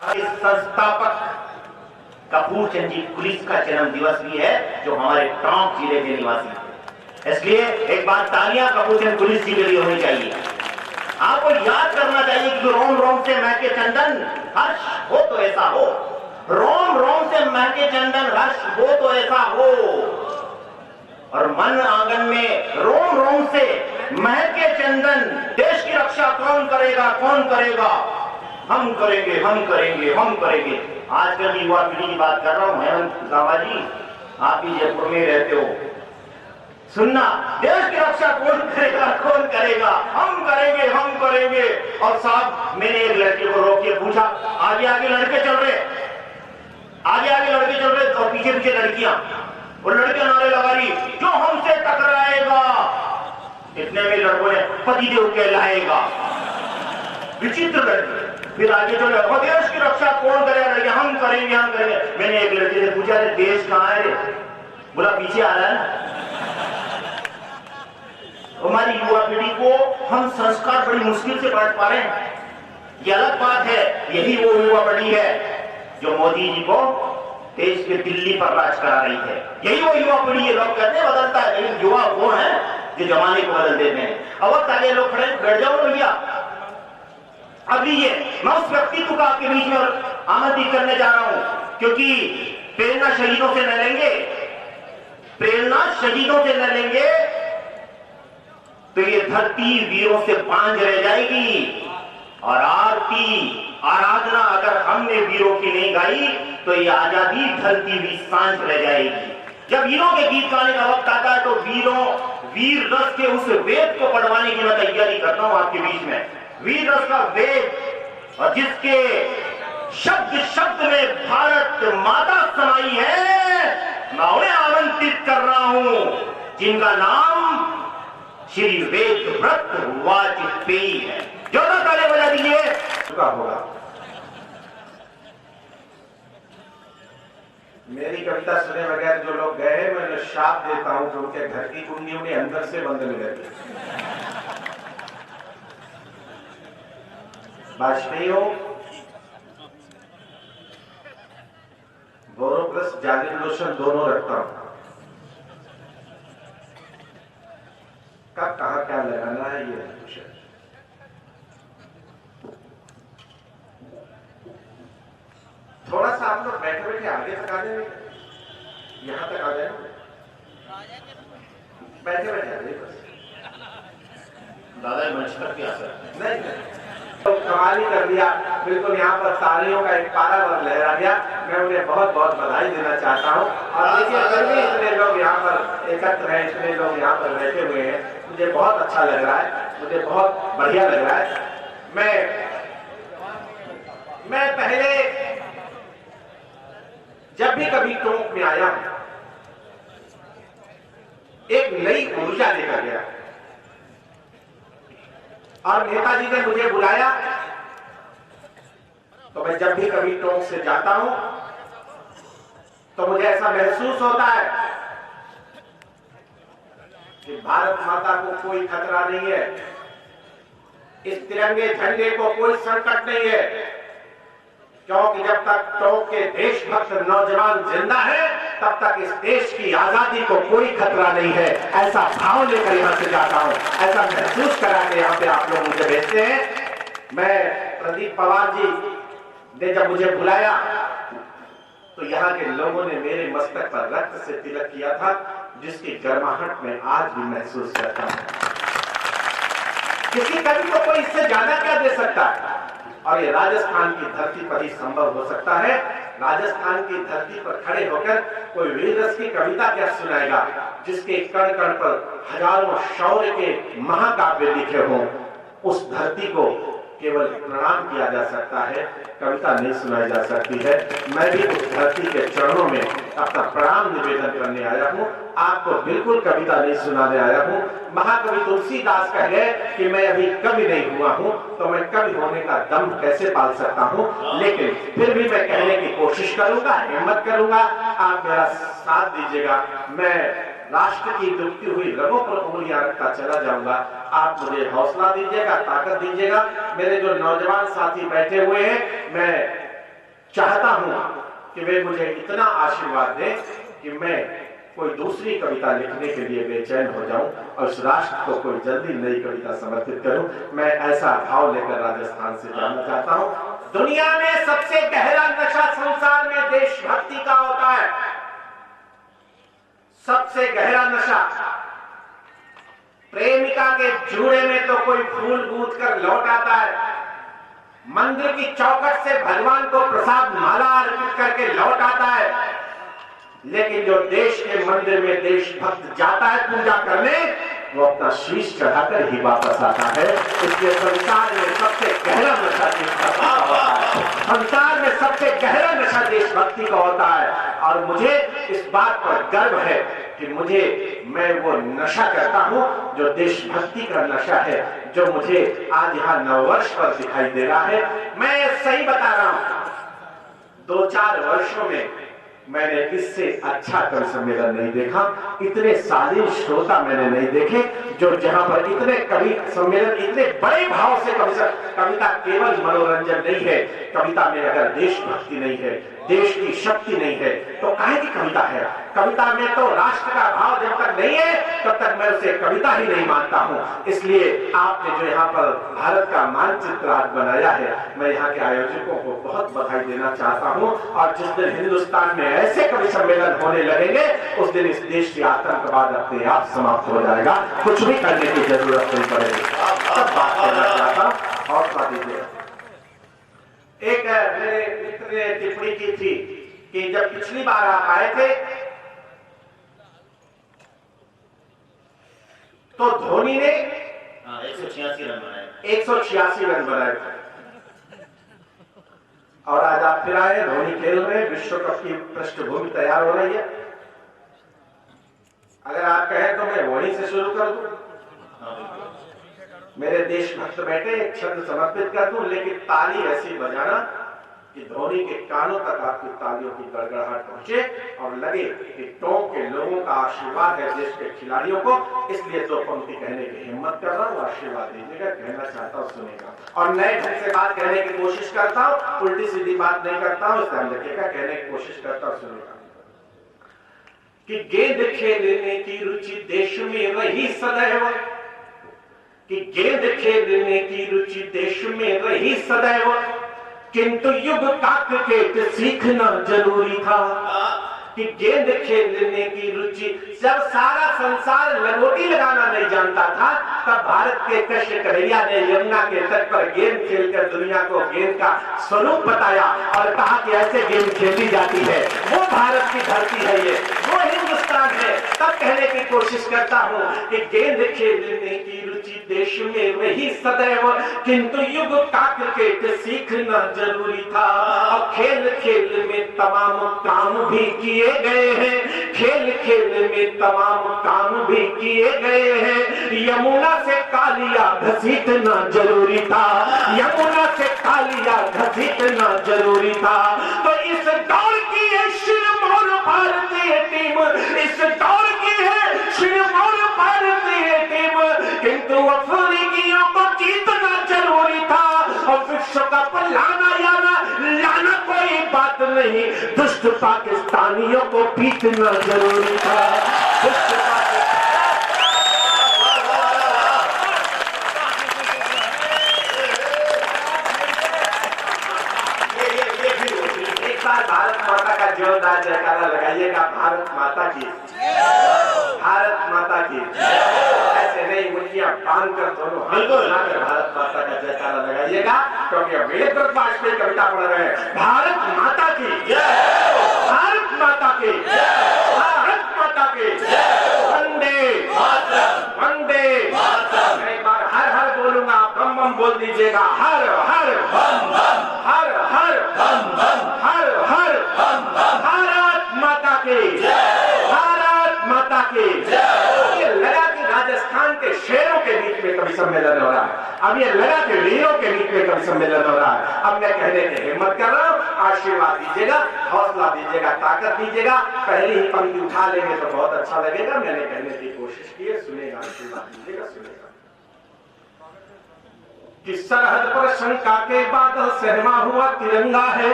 संस्थापक कपूरचंद जी कुलिस का जन्म दिवस भी है, जो हमारे टोंक जिले के निवासी है। इसलिए एक बार तालियां कपूरचंद कुलिस जी के लिए होनी चाहिए। आपको याद करना चाहिए कि रोम रोम से महके चंदन हर्ष हो तो ऐसा हो, रोम रोम से महके चंदन हर्ष हो तो ऐसा हो, और मन आंगन में रोम रोम से महके चंदन देश की रक्षा कौन करेगा, कौन करेगा, हम करेंगे, हम करेंगे, हम करेंगे। आजकल की युवा पीढ़ी की बात कर रहा हूं। हेमंत गावा जी, आप भी जयपुर में रहते हो, सुनना, देश की रक्षा कौन करेगा, कौन करेगा, हम करेंगे, हम करेंगे। और साहब, मैंने एक लड़के को रोक के पूछा, आगे आगे लड़के चल रहे, आगे आगे लड़के चल रहे और पीछे पीछे लड़कियां, और लड़के नारे लगा रही, जो हमसे टकराएगा। इतने में लड़कों ने पतिदेव कहलाएगा। विचित्र लड़के। फिर आगे चले, देश की रक्षा कौन करेगा, लड़के हम करेंगे, हम करेंगे। मैंने एक लड़के से पूछा, अरे देश कहां है रे? बोला पीछे आ रहा है ना। हमारी युवा पीढ़ी को हम संस्कार बड़ी मुश्किल से बांट पा रहे हैं, ये अलग बात है। यही वो युवा पीढ़ी है जो मोदी जी को देश के दिल्ली पर राज करा रही है। यही वो युवा पीढ़ी है। लोग कहते हैं बदलता है, लेकिन युवा वो है जो जमाने को बदल देते हैं। अब वक्त आगे लोग खड़े, बैठ जाओ भैया। अभी ये मैं उस व्यक्तित्व का आपके बीच में आमंत्रित करने जा रहा हूं, क्योंकि प्रेरणा शहीदों से न लेंगे, प्रेरणा शहीदों से न लेंगे तो ये धरती वीरों से बांझ रह जाएगी। और आरती आराधना अगर हमने वीरों की नहीं गाई तो ये आजादी धरती भी सांझ रह जाएगी। जब वीरों के गीत गाने का वक्त आता है तो वीर रस के उस वेद को पढ़वाने की मैं तैयारी करता हूं आपके बीच में। वीर रस का वेद, और जिसके शब्द शब्द में भारत माता समाई है, मैं उन्हें आमंत्रित कर रहा हूं जिनका नाम श्री वेद व्रत वाजपेयी है। जोरदार तालियां बजा दीजिए। होगा मेरी कविता सुने बगैर जो लोग गए, मैं उन्हें शाप देता हूं कि उनके घर की कुंडी उन्हें अंदर से बंद मिल गई। वाजपेयियों, बोरोप्लस जालिम लोशन दोनों रखता हूं। कब कहां क्या लगाना है ये है। थोड़ा सा आप लोग बैठे बैठे आगे तक आ जाए, यहां तक आ जाए, बैठे बैठे आ जाए बस। दादा मंच तक क्या सर नहीं तो कमाल ही कर दिया, बिल्कुल यहाँ पर तालियों का एक पारावर लहरा गया। मैं उन्हें बहुत बहुत बधाई देना चाहता हूँ। और देखिए, फिर भी इतने लोग यहाँ पर एकत्र हैं, इतने लोग यहाँ पर बैठे हुए हैं, मुझे बहुत अच्छा लग रहा है, मुझे बहुत बढ़िया लग रहा है। मैं पहले जब भी कभी टोंक में आया एक नई ऊर्जा लेकर गया, और नेताजी ने मुझे बुलाया तो मैं जब भी कभी टोंक से जाता हूं तो मुझे ऐसा महसूस होता है कि भारत माता को कोई खतरा नहीं है, इस तिरंगे झंडे को कोई संकट नहीं है, क्योंकि जब तक टोंक के देशभक्त नौजवान जिंदा है तब तक इस देश की आजादी को कोई खतरा नहीं है। ऐसा भाव लेकर यहां से जाता हूं, ऐसा महसूस करा के यहां पे आप लोग मुझे भेजते हैं। मैं प्रदीप पवार जी ने जब मुझे बुलाया तो यहाँ के लोगों ने मेरे मस्तक पर रक्त से तिलक किया था, जिसकी गर्माहट में आज भी महसूस करता हूं। किसी कवि को कोई इससे ज्यादा क्या दे सकता है, और ये राजस्थान की धरती पर ही संभव हो सकता है। राजस्थान की धरती पर खड़े होकर कोई वीर रस की कविता क्या सुनाएगा, जिसके कण कण पर हजारों शौर्य के महाकाव्य लिखे हों। उस धरती को केवल प्रणाम किया जा सकता है, कविता नहीं सुनाई जा सकती है। मैं भी उस धरती के चरणों में अपना प्रणाम निवेदन करने आया हूँ, आपको बिल्कुल कविता नहीं सुनाने आया हूँ। महाकवि तुलसीदास कह गए कि मैं अभी कवि नहीं हुआ हूँ, तो मैं कवि होने का दम कैसे पाल सकता हूँ, लेकिन फिर भी मैं कहने की कोशिश करूंगा, हिम्मत करूंगा। आप मेरा साथ दीजिएगा, मैं राष्ट्र की डूबती हुई रगों पर उंगलियां रखता चला जाऊंगा। आप मुझे हौसला दीजिएगा, ताकत दीजिएगा। मेरे जो नौजवान साथी बैठे हुए हैं, मैं चाहता हूं कि वे मुझे इतना आशीर्वाद दें कि मैं कोई दूसरी कविता लिखने के लिए बेचैन हो जाऊं और इस राष्ट्र को कोई जल्दी नई कविता समर्पित करूं। मैं ऐसा भाव लेकर राजस्थान से जाना चाहता हूं। दुनिया में सबसे गहरा नशा संसार में देशभक्ति का होता है। सबसे गहरा नशा। प्रेमिका के जूड़े में तो कोई फूल गूंथ कर लौट आता है, मंदिर की चौखट से भगवान को प्रसाद माला अर्पित करके लौट आता है, लेकिन जो देश के मंदिर में देशभक्त जाता है पूजा करने, वो अपना शीश चढ़ाकर ही वापस आता है। इसलिए संसार में सबसे गहरा नशा देशभक्ति का होता है। संसार में सबसे गहरा नशा देशभक्ति का होता है। और मुझे इस बात पर गर्व है कि मैं वो नशा करता हूं जो देशभक्ति का नशा है, जो मुझे आज यहाँ नववर्ष पर दिखाई दे रहा है। मैं सही बता रहा हूं, 2-4 वर्षों में मैंने इससे अच्छा कवि सम्मेलन नहीं देखा। इतने शालीन श्रोता मैंने नहीं देखे जो जहां पर इतने कवि सम्मेलन इतने बड़े भाव से कविता केवल मनोरंजन नहीं है। कविता में अगर देशभक्ति नहीं है, देश की शक्ति नहीं है, तो काहे की कविता है? कविता में तो राष्ट्र का भाव जब तक नहीं है तब तक मैं उसे कविता ही नहीं मानता हूं। इसलिए आपने जो यहाँ पर भारत का मानचित्र आज बनाया है, मैं यहाँ के आयोजकों को बहुत बधाई देना चाहता हूं। और जिस दिन हिंदुस्तान में ऐसे कवि सम्मेलन होने लगेंगे, उस दिन इस देश की आतंकवाद अपने आप समाप्त हो जाएगा, कुछ भी करने की जरूरत नहीं पड़ेगी। सब बात करना चाहता हूं। हौसला दीजिए। एक मेरे मित्र ने टिप्पणी की थी कि जब पिछली बार आप आए थे तो धोनी ने 186 रन बनाए। 186 रन बनाए थे, और आज आप फिर आए, धोनी खेल रहे, विश्व कप की पृष्ठभूमि तैयार हो रही है। अगर आप कहें तो मैं वहीं से शुरू कर दूं। मेरे देशभक्त बेटे एक छंद समर्पित कर दूं, लेकिन ताली ऐसी बजाना कि धोनी के कानों तक आपकी तालियों की गड़गड़ाहट पहुंचे और लगे कि टोंक के लोगों का आशीर्वाद है देश के खिलाड़ियों को। इसलिए 2 पंक्ति कहने की हिम्मत कर रहा हूं, आशीर्वाद दीजिएगा। कहना चाहता हूं सुनेगा, और नए ढंग से बात कहने की कोशिश करता हूं, उल्टी सीधी बात नहीं करता हूं, इस ध्यान रखिएगा। कहने की कोशिश करता हूं, सुनेगा। कि गेंद खेलने की रुचि देश में रही सदैव, कि गेंद खेलने की रुचि देश में रही सदैव, किंतु युग का क्रिकेट सीखना जरूरी था। कि गेंद खेलने की रुचि, जब सारा संसार लंगोटी लगाना नहीं जानता था, तब भारत के कृष्ण कन्हैया ने यमुना के तट पर गेंद खेलकर दुनिया को गेंद का स्वरूप बताया और कहा कि ऐसे गेंद खेली जाती है। वो भारत की धरती है, ये वो हिंदुस्तान है। तब कहने की कोशिश करता हूं कि गेंद खेलने की रुचि देश में रही सदैव, किंतु युग का क्रिकेट सीखना जरूरी था। और खेल खेल में तमाम काम भी किए गए हैं, खेल खेल में तमाम काम भी किए गए हैं। यमुना से कालिया घसीटना जरूरी था, यमुना से कालिया घसीटना जरूरी था। तो इस दौड़ की है शिरमौर भारतीय टीम, इस दौड़ की है शिरमौर भारतीय टीम, किंतु अफ्रीकियों को जीतना जरूरी था। और विश्व कप लाना या लाना कोई बात नहीं, दुष्ट पाकिस्तानियों को पीटना जरूरी था। दुष्ट एक बार भारत माता का जोरदार जयकारा लगाइएगा। भारत माता की, भारत माता की। ऐसे नहीं, मुठियां बांध कर दोनों हाथ भारत माता का जयकारा लगाइएगा, क्योंकि वीरभद्र वाजपेयी कविता पढ़ रहे हैं। भारत माता की, भारत माता की, भारत माता की। वंदे वंदे। मैं एक बार हर हर बोलूंगा, बम बम बोल दीजिएगा। हर हर बम बम, हर हर बम बम, हर हर बम बम। भारत माता की, भारत माता की। ये लगा कि राजस्थान के शेरों के बीच में कवि सम्मेलन हो रहा है, अब ये लगा कि वीरों के बीच में कवि सम्मेलन हो रहा है। अब मैं कहने की हिम्मत कर रहा हूं, आशीर्वाद दीजिएगा, हौसला दीजिएगा, ताकत दीजिएगा। पहली ही पंक्ति उठा लेंगे तो बहुत अच्छा लगेगा। मैंने कहने की कोशिश की है, सुनेगा, आशीर्वाद दीजिएगा, सुनेगा। कि सरहद पर शंका के बादल सहमा हुआ तिरंगा है,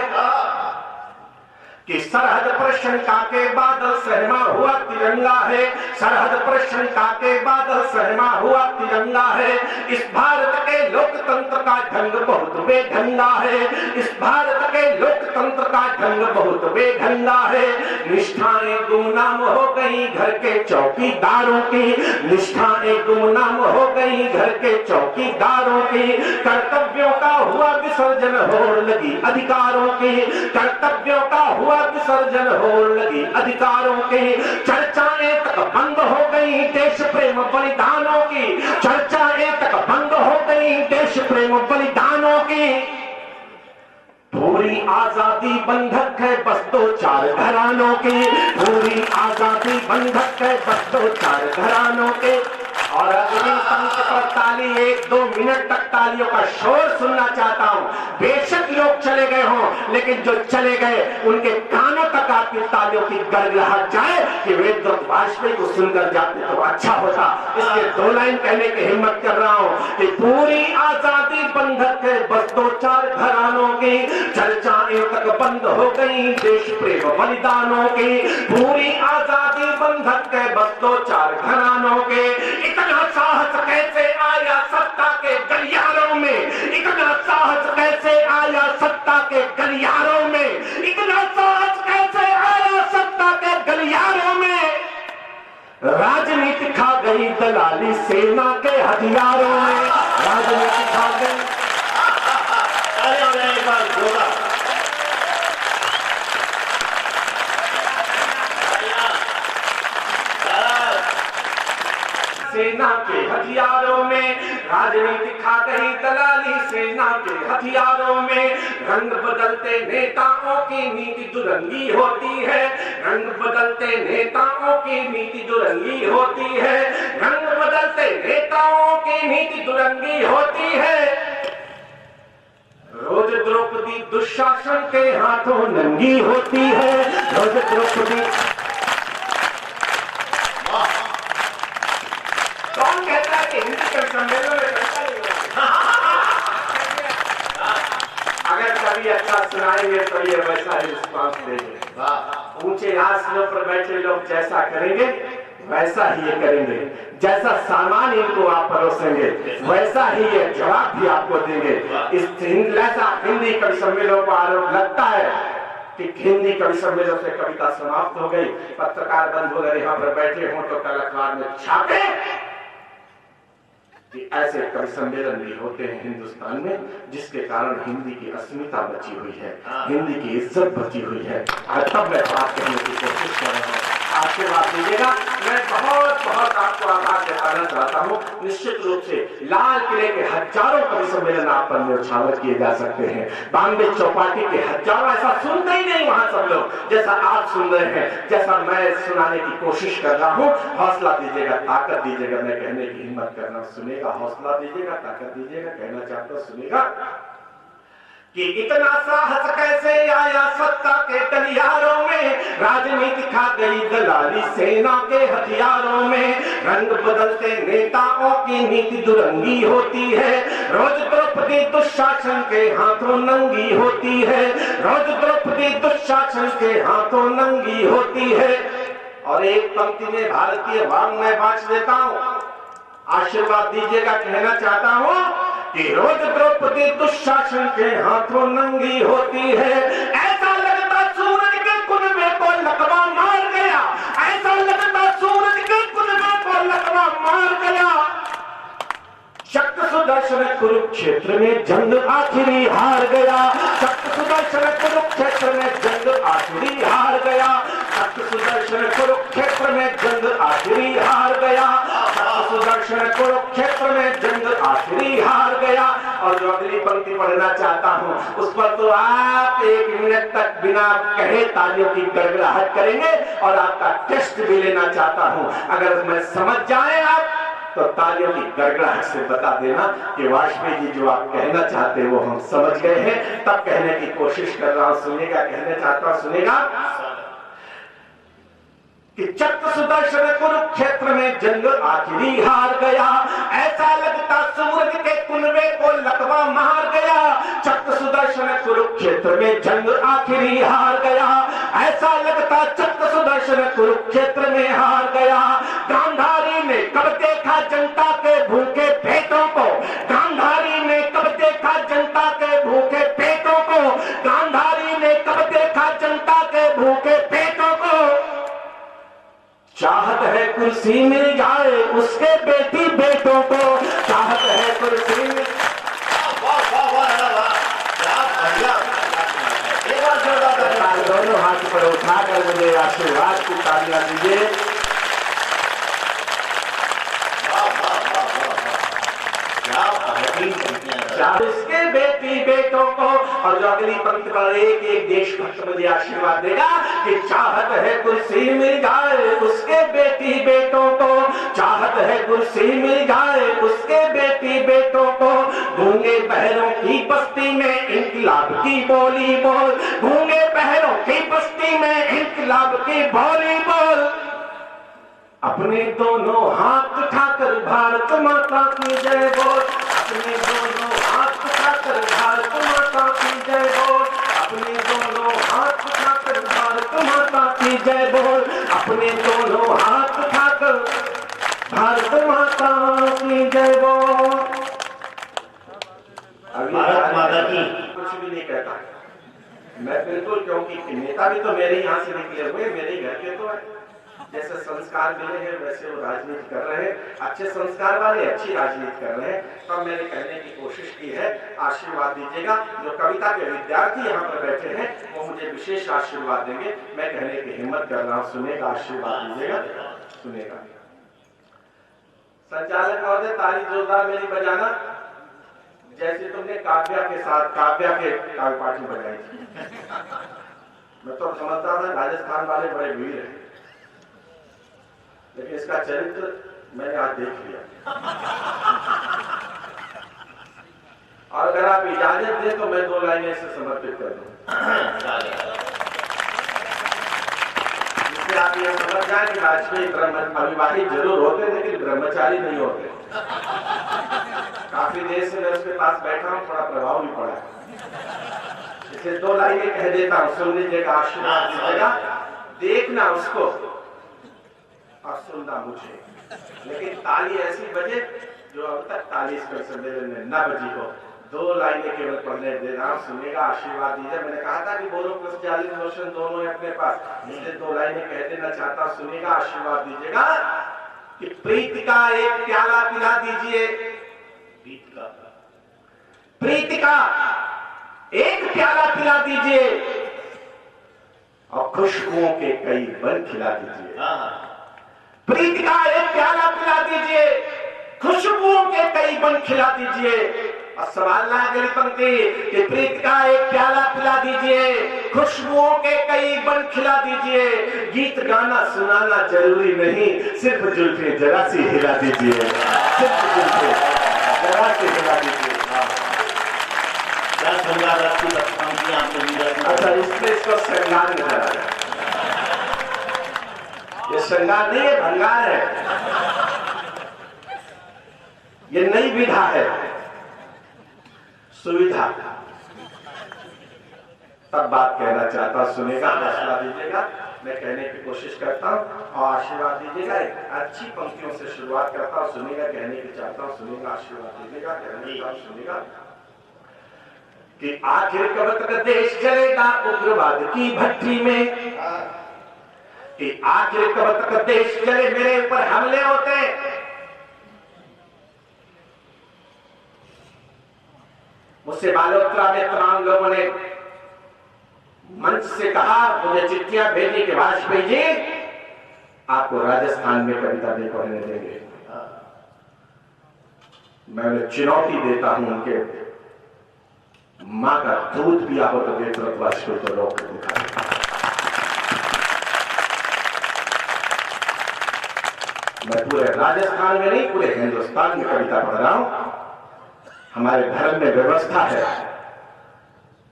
कि सरहद पर शंका के बादल सहमा हुआ तिरंगा है, सरहद पर शंका के बादल सहमा हुआ तिरंगा है। इस भारत के लोकतंत्र का ढंग बहुत बेढंगा है, इस भारत के लोकतंत्र का ढंग बहुत बेढंगा है। निष्ठाएं गुमनाम हो गई घर के चौकीदारों की, निष्ठाएं गुमनाम हो गई घर के चौकीदारों की। कर्तव्यों का हुआ विसर्जन होड़ लगी अधिकारों की, कर्तव्यों का हुआ विसर्जन होड़ लगी अधिकारों की। चर्चाएं तक बंद हो गई देश प्रेम बलिदानों की, चर्चाएं तक बंद हो गई देश प्रेम बलिदानों की। पूरी आजादी बंधक है बस दो चार घरानों की, पूरी आजादी बंधक है बस दो चार घरानों के। और अगली पंक्ति पर ताली 1-2 मिनट तक तालियों का शोर सुनना चाहता हूं। बेशक लोग चले गए हों, लेकिन जो चले गए उनके कानों तक आपकी तालियों की गड़गड़ाहट जाए कि वे द्रुत वाजपेयी को सुनकर जाते तो अच्छा होता। इसलिए 2 लाइन कहने की हिम्मत कर रहा हूं कि पूरी आजादी बंधक है बस 2-4 घरानों की, चर्चाएं तक बंद हो गई देश प्रेम बलिदानों की। पूरी आजादी बंधक है बस 2-4 घरानों के। इतना साहस कैसे आया सत्ता के गलियारों में, इतना साहस कैसे आया सत्ता के गलियारों में, इतना साहस कैसे आया सत्ता के गलियारों में। राजनीति खा गई दलाली सेना के हथियारों में, राजनीति खा गई। सेना के हथियारों में, राजनीति खा गई दलाली सेना के हथियारों में। रंग बदलते नेताओं की नीति दुरंगी होती है, रंग बदलते नेताओं की नीति दुरंगी होती है, रंग बदलते नेताओं की नीति दुरंगी होती है। रोज द्रौपदी दुशासन के हाथों नंगी होती है, रोज द्रौपदी। कौन कहता है कि हिंदी के सम्मेलन में अगर कभी अच्छा सुनाएंगे तो ये वैसा ही रिस्पॉन्स देंगे। ऊंचे आसनों पर बैठे लोग जैसा करेंगे वैसा ही ये करेंगे, जैसा सामान इनको आप परोसेंगे वैसा ही ये जवाब भी आपको देंगे। इस हिंदी कवि सम्मेलन को आरोप लगता है कि हिंदी कवि सम्मेलन से कविता समाप्त हो गई, पत्रकार बंद हो गए, यहाँ पर बैठे हों तो कल अखबार में छापे कि ऐसे कवि सम्मेलन भी होते हैं हिंदुस्तान में, जिसके कारण हिंदी की अस्मिता बची हुई है, हिंदी की इज्जत बची हुई है। और तब मैं बात करने की कोशिश कर रहा हूँ, आशीर्वाद दीजिएगा। मैं बहुत बहुत आपको आभार जताना चाहता हूँ। निश्चित रूप से लाल किले के हजारों कवि सम्मेलन आप पर न्यौछावर किए जा सकते हैं, बॉम्बे चौपाटी के हजारों, ऐसा सुनते ही नहीं वहां सब लोग जैसा आप सुन रहे हैं, जैसा मैं सुनाने की कोशिश कर रहा हूँ। हौसला दीजिएगा, ताकत दीजिएगा, मैं कहने की हिम्मत करना सुनेगा, हौसला दीजिएगा, ताकत दीजिएगा, कहना चाहता सुनेगा कि इतना साहस कैसे आया सत्ता के गलियारों में। राजनीति खा गई दलाली सेना के हथियारों में, रंग बदलते नेताओं की नीति दुरंगी होती है। रोज द्रौपदी दुशासन के हाथों नंगी होती है, रोज द्रौपदी दुशासन के हाथों नंगी होती है। और एक पंक्ति में भारतीय वाङ्मय बांट देता हूं, आशीर्वाद दीजिएगा, कहना चाहता हूं कि रोज द्रौपदी दुशासन के हाथों नंगी होती है। ऐसा लगता सूरज के कुनबे को लकवा मार गया, ऐसा लगता सूरज के कुनबे को लकवा मार गया। शक्त सुदर्शन कुरुक्षेत्र में जंग आखिरी हार गया, शक्त सुदर्शन कुरुक्षेत्र में जंग आखिरी हार गया, शक्त सुदर्शन कुरुक्षेत्र में जंग आखिरी हार गया, शक्त सुदर्शन कुरुक्षेत्र में जंग आखिरी हार गया। और जो अगली पंक्ति पढ़ना चाहता हूं उस पर तो आप 1 मिनट तक बिना कहे तालियों की गड़गड़ाहट करेंगे और आपका टेस्ट भी लेना चाहता हूं। अगर मैं समझ जाए आप तो तालियों की गड़गड़ाहट से बता देना कि वाजपेयी जी जो आप कहना चाहते हैं वो हम समझ गए हैं, तब कहने की कोशिश कर रहा हूं, सुनेगा, कहना चाहता हूं सुनेगा कि चक्र सुदर्शन कुरुक्षेत्र में जंग आखिरी हार गया। ऐसा लगता सूरज के कुनबे को लकवा मार गया, चक्र सुदर्शन कुरुक्षेत्र में जंग आखिरी हार गया। करता चक्र सुदर्शन कुरुक्षेत्र में हार गया। गांधारी ने कब देखा जनता के भूखे पेटों को, गांधारी ने कब देखा जनता के भूखे पेटों को, गांधारी ने कब देखा जनता के भूखे पेटों को। चाहत है कुर्सी मिल जाए उसके बेटी बेटों को, चाहत है कुर्सी मिल। दोनों हाथ पर उठाकर मुझे आशीर्वाद की तालियां दीजिए। इसके बेटी बेटों को, और जो अगली पंक्ति पर एक एक देशभक्त मुझे आशीर्वाद देगा कि चाहत है कुर्सी मिल जाए उसके बेटी बेटों को, चाहत है कुर्सी मिल जाए उसके बेटी बेटों को। गूंगे बहरों की बस्ती में इंकलाब की बोली बोल, गूंगे बहरों की बस्ती में इंकलाब की बोली बोल। अपने दोनों हाथ उठाकर भारत माता की जय बोल, अपने दोनों हाथ उठाकर भारत माता की जय बोल, अपने दोनों हाथ उठाकर भारत माता की जय बोल, अपने दोनों हाथ उठाकर भारत माता की जय बोल। भारत माता की कुछ भी नहीं कहता मैं, बिल्कुल, क्योंकि नेता भी तो मेरे यहाँ से निकले हुए, मेरे घर के तो है। जैसे संस्कार मिले हैं वैसे वो राजनीति कर रहे हैं, अच्छे संस्कार वाले अच्छी राजनीति कर रहे हैं। तो मैंने कहने की कोशिश की है, आशीर्वाद दीजिएगा। जो कविता के विद्यार्थी यहाँ पर बैठे हैं वो मुझे विशेष आशीर्वाद देंगे। मैं कहने की हिम्मत कर रहा हूँ, सुनेगा, आशीर्वाद दीजिएगा, सुनेगा। संचालक महोदय ताली जोरदार मेरी बजाना, जैसे तुमने काव्या के साथ काव्या के काव्य पाठी बजाई थी। मैं तो समझता था राजस्थान वाले बड़े वीर हैं, लेकिन इसका चरित्र मैंने आज देख लिया। और अगर आप इजाजत दें तो मैं 2 लाइनें इसे समर्पित कर दूं, जिससे आप ये समझ जाए कि वाजपेयी अविवाहित जरूर होते लेकिन ब्रह्मचारी नहीं होते। काफी देर से मैं उसके पास बैठा हूं, थोड़ा प्रभाव भी पड़ा है। इसलिए 2 लाइनें कह देता हूं, सुन लीजिएगा, आशीर्वाद दीजिएगा। देखना उसको और सुनना मुझे, लेकिन ताली ऐसी बजे जो अब तक ताली इस सम्मेलन में न बजी हो। 2 लाइनें केवल पढ़ने दे रहा हूं, सुनेगा, आशीर्वाद दीजिए। मैंने कहा था कि बोलो प्लस 40 रोशन दोनों है अपने पास, इसलिए 2 लाइनें कह देना चाहता, सुनेगा, आशीर्वाद दीजिएगा कि प्रीति का एक प्याला पिला दीजिए, प्रीति का एक प्याला पिला दीजिए और खुशबुओं के कई बन खिला दीजिए। प्रीति का एक प्याला पिला दीजिए, खुशबुओं के कई बन खिला दीजिए। और सवाल ना अगली पंक्ति कि प्रीति का एक प्याला पिला दीजिए, खुशबुओं के कई बन खिला दीजिए। गीत गाना सुनाना जरूरी नहीं, सिर्फ जुल्फे जरा सी हिला दीजिए, सिर्फ जुल्फे जरा सी हिला दीजिए। अच्छा, इसको श्रृंगार नजर आ रहा है। ये श्रृंगार नहीं है, भंगार है। ये नई विधा है, सुविधा। तब बात कहना चाहता, सुनेगा, आशीर्वाद दीजिएगा। मैं कहने की कोशिश करता हूँ और आशीर्वाद दीजिएगा। अच्छी पंक्तियों से शुरुआत करता हूँ, सुनेगा, कहने की चाहता हूँ, सुनेगा, आशीर्वाद दीजिएगा, कहने का सुनेगा कि आखिर कब तक देश चलेगा उग्रवाद की भट्टी में, कि आखिर कब तक देश चले मेरे ऊपर हमले होते। मुझसे बालोत्रा में तमाम लोगों ने मंच से कहा, मुझे चिट्ठियां भेजी कि वाजपेयी जी आपको राजस्थान में कविता नहीं पढ़ने देंगे। मैं उन्हें चुनौती देता हूं, उनके मां का दूध पिया हो तो वेतरत्वास को तो रोक दिखा। मैं पूरे राजस्थान में नहीं, पूरे हिंदुस्तान में कविता पढ़ रहा हूं। हमारे धर्म में व्यवस्था है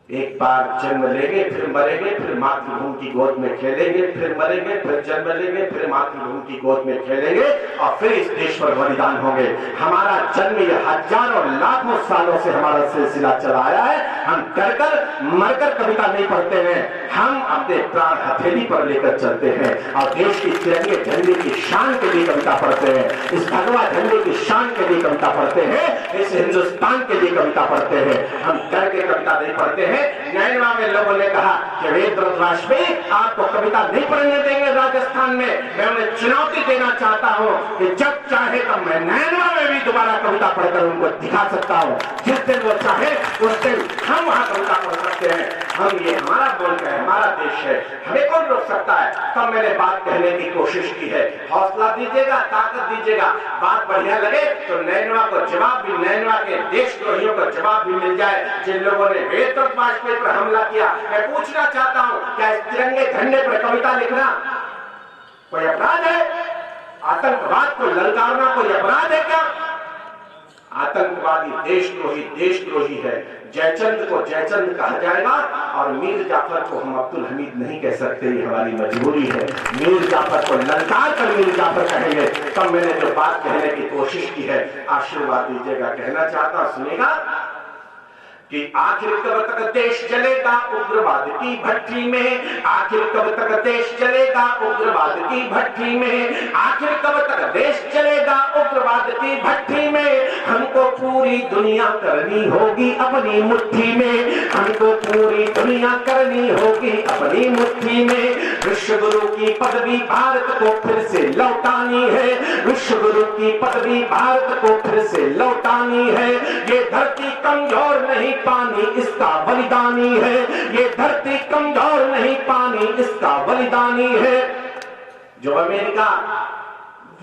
एक बार जन्म लेंगे, फिर मरेंगे, फिर मातृभूमि की गोद में खेलेंगे, फिर मरेंगे, फिर जन्म लेंगे, फिर मातृभूमि की गोद में खेलेंगे और फिर इस देश पर बलिदान होंगे। हमारा जन्म ये हजारों लाखों सालों से हमारा सिलसिला चला आया है। हम कर कर मरकर कविता नहीं पढ़ते हैं, हम अपने प्राण हथेली पर लेकर चलते हैं और देश की तिरंगे झंडे की शान के लिए कविता पढ़ते हैं, इस भगवा झंडे की शान के लिए कविता पढ़ते हैं, इस हिंदुस्तान के लिए कविता पढ़ते हैं। हम करके कविता नहीं पढ़ते हैं। नैनवा में लोगों ने कहा कि वेदव्रत वाजपेयी आपको कविता नहीं पढ़ने देंगे राजस्थान में। मैं उन्हें चुनौती देना चाहता हूं कि जब चाहे तब मैं नैनवा में भी दोबारा कविता पढ़कर उनको दिखा सकता हूं। जिस दिन वो चाहे उस दिन हम वहां कविता पढ़ सकते हैं। हम ये हमारा मुल्क है, हमारा देश है, हमें कौन रोक सकता है। तब मैंने बात कहने की कोशिश की है। हौसला दीजिएगा, ताकत दीजिएगा, बात बढ़िया लगे तो नैनवा को जवाब भी, नैनवा के देशद्रोहियों को जवाब भी मिल जाए जिन लोगों ने वेदव्रत वाजपेयी पर हमला किया। मैं पूछना चाहता हूं, क्या इस तिरंगे झंडे पर कविता लिखना कोई अपराध है? आतंकवाद को ललकारना कोई अपराध है क्या? आतंकवादी देशद्रोही है। जयचंद को जयचंद कहा जाएगा और मीर जाफर को हम अब्दुल हमीद नहीं कह सकते, ये हमारी मजबूरी है। मीर जाफर को ललकार कर मीर जाफर कहेंगे। तब मैंने जो बात कहने की कोशिश की है, आशीर्वाद दीजिएगा। कहना चाहता हूं, सुनिएगा कि आखिर कब तक देश चलेगा उग्रवाद की भट्टी में, आखिर कब तक देश चलेगा उग्रवाद की भट्टी में, आखिर कब तक देश चलेगा उग्रवाद की भट्टी में। हमको पूरी दुनिया करनी होगी अपनी मुट्ठी में, हमको पूरी दुनिया करनी होगी अपनी मुट्ठी में। विश्व गुरु की पदवी भारत को फिर से लौटानी है, विश्व गुरु की पदवी भारत को फिर से लौटानी है। ये धरती कमजोर नहीं, पानी इसका बलिदानी है, ये धरती कमजोर नहीं, पानी इसका बलिदानी है। जो अमेरिका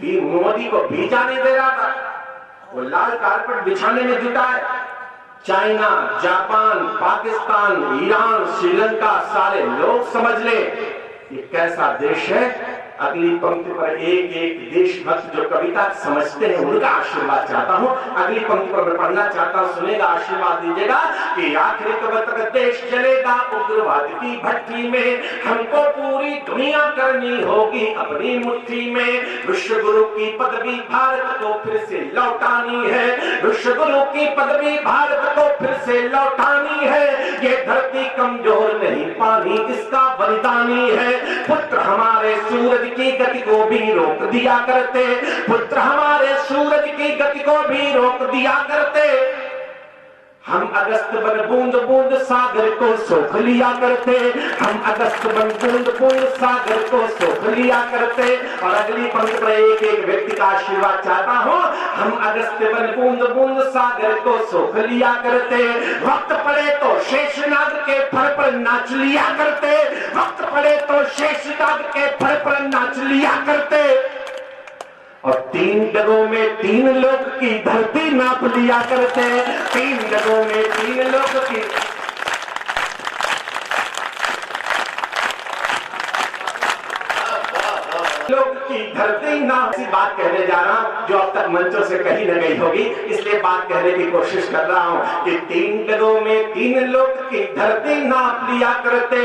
मोदी को वीजा नहीं दे रहा था, वो लाल कारपेट बिछाने में जुटा है। China, Japan, Pakistan, Iran, Sri Lanka, सारे लोग समझ ले ये कैसा देश है। अगली पंक्ति पर एक एक देशभक्त जो कविता समझते हैं उनका आशीर्वाद चाहता हूं। अगली पंक्ति पर मैं पढ़ना चाहता हूं, सुनेगा, आशीर्वाद दीजिएगा कि आखिर कब तक देश चलेगा उग्रवाद की भट्टी में, हमको पूरी दुनिया करनी होगी अपनी मुट्ठी में। विश्व गुरु की पदवी भारत को फिर से लौटानी है, विश्व गुरु की पदवी भारत को फिर से लौटानी है। ये धरती कमजोर नहीं, पानी इसका बलिदानी है। पुत्र हमारे सूरज की गति को भी रोक दिया करते, पुत्र हमारे सूरज की गति को भी रोक दिया करते। हम अगस्त बन बूंद बूंद सागर को सोख लिया करते, हम अगस्त बन बूंद बूंद सागर को सोख लिया करते। और अगली पंक्ति पर एक एक व्यक्ति का आशीर्वाद चाहता हूं। हम अगस्त बन बूंद बूंद सागर को सोख लिया करते, वक्त पड़े तो शेषनाग के फर पर नाच लिया करते, वक्त पड़े तो शेषनाग के फर पर नाच लिया करते। और 3 जगहों में 3 लोग की धरती नाप लिया करते, 3 जगहों में 3 लोग की धरती नाप। ऐसी बात कहने जा रहा हूं जो अब तक मंचों से कही न गई होगी, इसलिए बात कहने की कोशिश कर रहा हूं कि 3 जगहों में 3 लोग की धरती नाप लिया करते।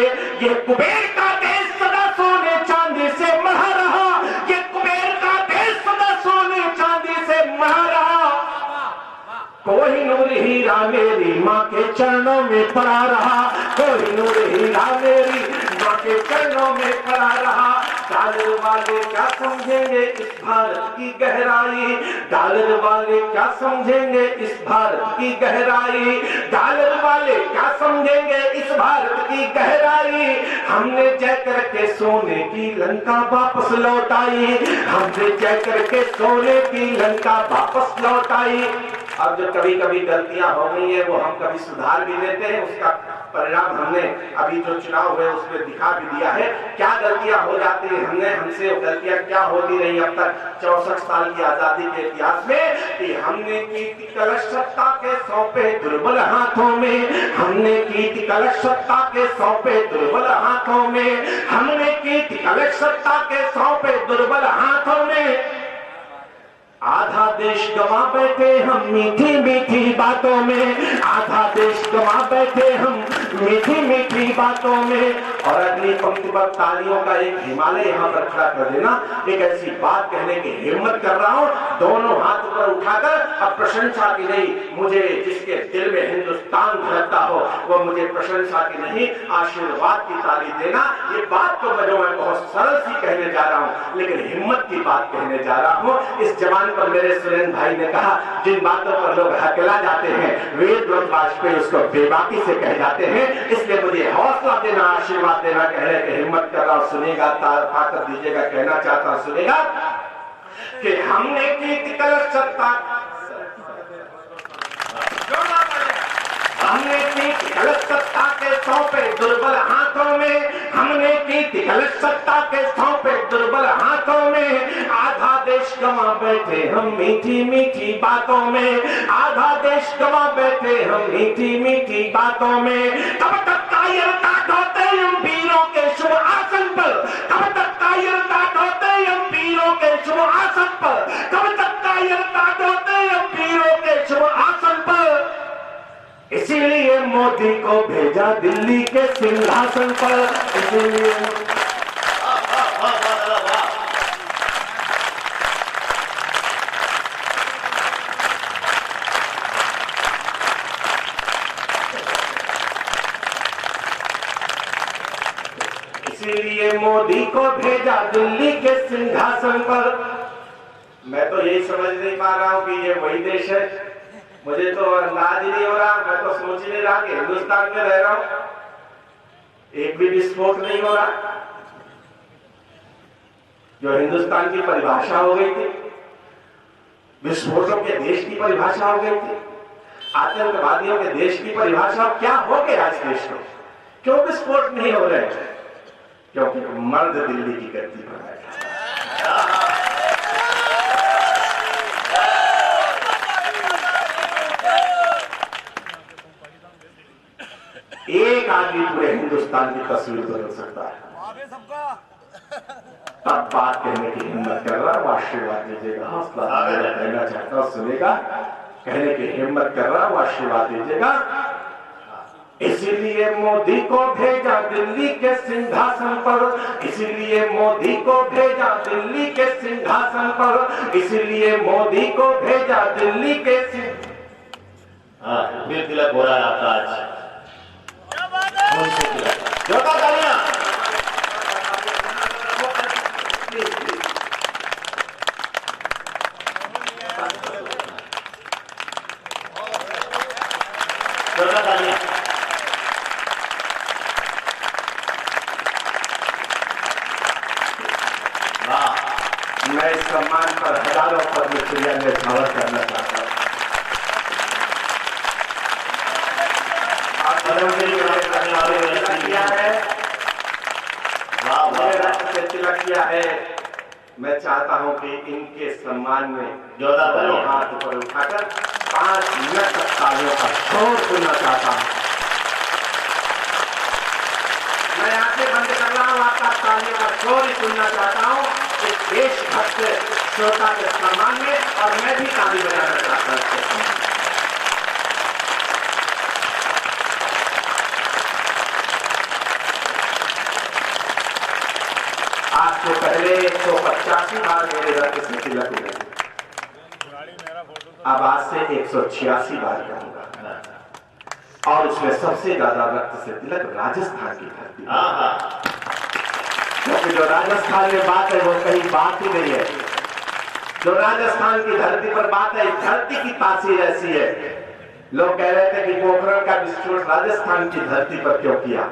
ये कुबेर का देश सदा सोने चांदी से मढ़ा रहा, ये कुबेर का देश सदा सोने चांदी से मढ़ा रहा। कोहिनूर हीरा मेरी माँ के चरणों में पड़ा रहा, कोहिनूर हीरा मेरी माँ के चरणों में पड़ा रहा। डॉलर वाले क्या समझेंगे इस भारत की गहराई, डॉलर वाले क्या समझेंगे इस भारत की गहराई, डॉलर वाले क्या समझेंगे इस भारत की गहराई। हमने जय करके सोने की लंका वापस लौटाई, हमने जय करके सोने की लंका वापस लौटाई। अब जो कभी कभी गलतियां हो गई है वो हम कभी सुधार भी लेते हैं, उसका परिणाम हमने अभी जो चुनाव हुए उसमें दिखा भी दिया है। क्या गलतियां हो जाती है, हमसे वो गलतियां क्या होती रही अब तक 64 साल की आजादी के इतिहास में, कि हमने कीर्ति कलश सत्ता के सौंपे दुर्बल हाथों में, हमने कीर्ति कलश सत्ता के सौंपे दुर्बल हाथों में, हमने कीर्ति कलश सत्ता के सौंपे दुर्बल हाथों में। आधा देश गवा बैठे हम मीठी मीठी बातों में, आधा देश गवा बैठे हम मीठी मीठी बातों में। और अगली पंक्ति पर तालियों का एक हिमालय यहाँ पर खड़ा कर देना। एक ऐसी बात कहने की हिम्मत कर रहा हूँ, दोनों हाथ ऊपर उठाकर, अब प्रशंसा की नहीं, मुझे जिसके दिल में हिंदुस्तान धड़कता हो वो मुझे प्रशंसा की नहीं आशीर्वाद की ताली देना। ये बात तो मैं बहुत सरल सी कहने जा रहा हूँ, लेकिन हिम्मत की बात कहने जा रहा हूँ। इस जवान पर मेरे सुरेंद्र भाई ने कहा, जिन बातों पर लोग हकला जाते हैं, वेद वाजपेयी उसको बेबाकी से कह जाते हैं। इसलिए मुझे हौसला देना, आशीर्वाद देना, कहने की हिम्मत कर रहा हूं। सुनेगा, ताकत दीजिएगा, कहना चाहता हूं, सुनेगा कि हमने की गलत सत्ता, हमने की गलत सत्ता के सौंपे दुर्बल हाथों में, हमने की गलत सत्ता के सौंपे दुर्बल हाथों में। आधा देश गंवा बैठे हम मीठी मीठी बातों में, आधा देश गंवा बैठे हम मीठी मीठी बातों में। कब तक कायरता ढोते हम वीरों के शुभ आसन पर, कब तक कायरता ढोते हम वीरों के शुभ आसन पर, कब तक कायरता ढोते हम वीरों के शुभ आसन पर। इसीलिए मोदी को भेजा दिल्ली के सिंहासन पर, इसीलिए मोदी को भेजा दिल्ली के सिंहासन पर। मैं तो यही समझ नहीं पा रहा हूं कि ये वही देश है, मुझे तो अंदाज ही नहीं हो रहा। मैं तो सोच ही नहीं रहा कि हिंदुस्तान में रह रहा हूं, एक भी विस्फोट नहीं हो रहा। जो हिंदुस्तान की परिभाषा हो गई थी, विस्फोटों के देश की परिभाषा हो गई थी, आतंकवादियों के देश की परिभाषा, क्या हो गया इस देश को? क्यों विस्फोट नहीं हो रहे? क्योंकि मर्द दिल्ली की धरती पर बैठा। एक आदमी पूरे हिंदुस्तान की तस्वीर बदल सकता है। तब बात कहने की हिम्मत कर रहा हूं, आशीर्वाद दीजिएगा, हौसला कहना चाहता हूं, सुनेगा, कहने की हिम्मत कर रहा हूं, आशीर्वाद दीजिएगा। इसीलिए मोदी को भेजा दिल्ली के सिंहासन पर, इसीलिए मोदी को भेजा दिल्ली के सिंहासन पर, इसीलिए मोदी को भेजा दिल्ली के फिर तिलक हो रहा है आपका आज। जोरदार तालियां। जोरदार तालियां। मैं इस सम्मान पर हजारों पद्मश्री में न्यौछावर करना चाहता हूं। तिलक किया है, मैं चाहता हूं कि इनके सम्मान में जोरदार हाथ ऊपर उठाकर 5 मिनट तक तालियों का शोर सुनना चाहता हूं। मैं आंखें बंद कर रहा हूं, आपका तालियों का शोर ही सुनना चाहता हूं इस देशभक्त श्रोता के सम्मान में, और मैं भी ताली बजाना चाहता हूं। आज से पहले 185 बार मेरे रक्त से तिलक हुए, अब आज से 186 बार करूंगा, और उसमें सबसे ज्यादा रक्त से तिलक राजस्थान की धरती, क्योंकि जो राजस्थान में बात है वो कहीं बात ही नहीं है। जो राजस्थान की धरती पर बात है, इस धरती की तासीर ऐसी है। लोग कह रहे थे कि पोखरण का विस्फोट राजस्थान की धरती पर क्यों किया?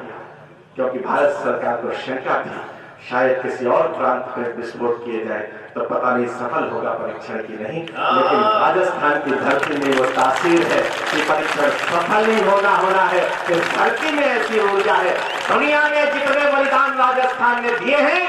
क्योंकि भारत सरकार को शंका थी शायद किसी और प्रांत पर विस्फोट किए जाए तो पता नहीं सफल होगा परीक्षण की नहीं, लेकिन राजस्थान की धरती में वो तासीर है कि परीक्षण सफल ही होना है। इस धरती में ऐसी ऊर्जा है, दुनिया में जितने बलिदान राजस्थान ने दिए हैं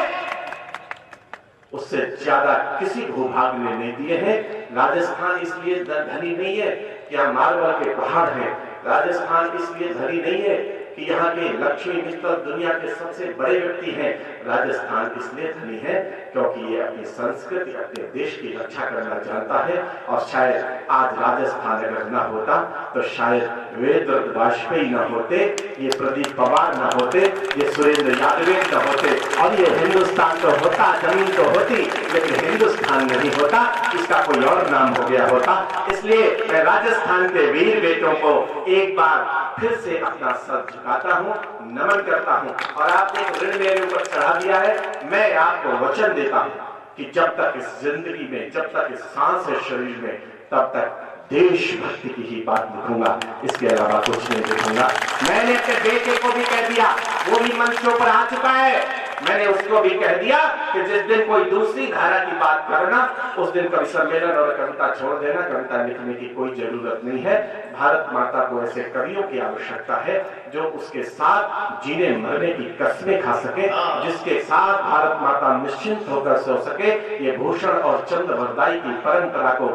उससे ज्यादा किसी भूभाग ने नहीं दिए हैं। राजस्थान इसलिए धनी नहीं है कि यहाँ मार्बल के पहाड़ हैं, राजस्थान इसलिए धनी नहीं है कि यहाँ के लक्ष्मी मित्तल दुनिया के सबसे बड़े व्यक्ति हैं। राजस्थान इसलिए धनी है क्योंकि ये अपनी संस्कृति, अपने देश की रक्षा करना जानता है। और शायद आज राजस्थान अगर न होता तो शायद वेदव्रत वाजपेयी न होते, ये प्रदीप पवार न होते, ये सुरेंद्र यादव न होते, और ये हिंदुस्तान तो होता, जमीन तो होती, लेकिन हिंदुस्तान नहीं होता, इसका कोई और नाम हो गया होता। इसलिए मैं राजस्थान के वीर बेटों को एक बार फिर से अपना सर झुकाता हूँ, नमन करता हूँ। और आपने एक ऋण मेरे ऊपर चढ़ा दिया है, मैं आपको वचन देता हूँ कि जब तक इस जिंदगी में, जब तक इस सांस है शरीर में, तब तक देशभक्ति की ही बात लिखूंगा, इसके अलावा कुछ नहीं लिखूंगा। मैंने अपने बेटे को भी कह दिया, वो भी मंचों पर आ चुका है, मैंने उसको भी कह दिया कि जिस दिन कोई दूसरी धारा की बात करना, उस दिन कवि सम्मेलन और कविता छोड़ देना, कविता लिखने की कोई जरूरत नहीं है। भारत माता को ऐसे कवियों की आवश्यकता है जो उसके साथ जीने मरने की कस्में खा सके, जिसके साथ भारत माता निश्चिंत होकर सो सके। ये भूषण और चंद्रवरदाई की परंपरा को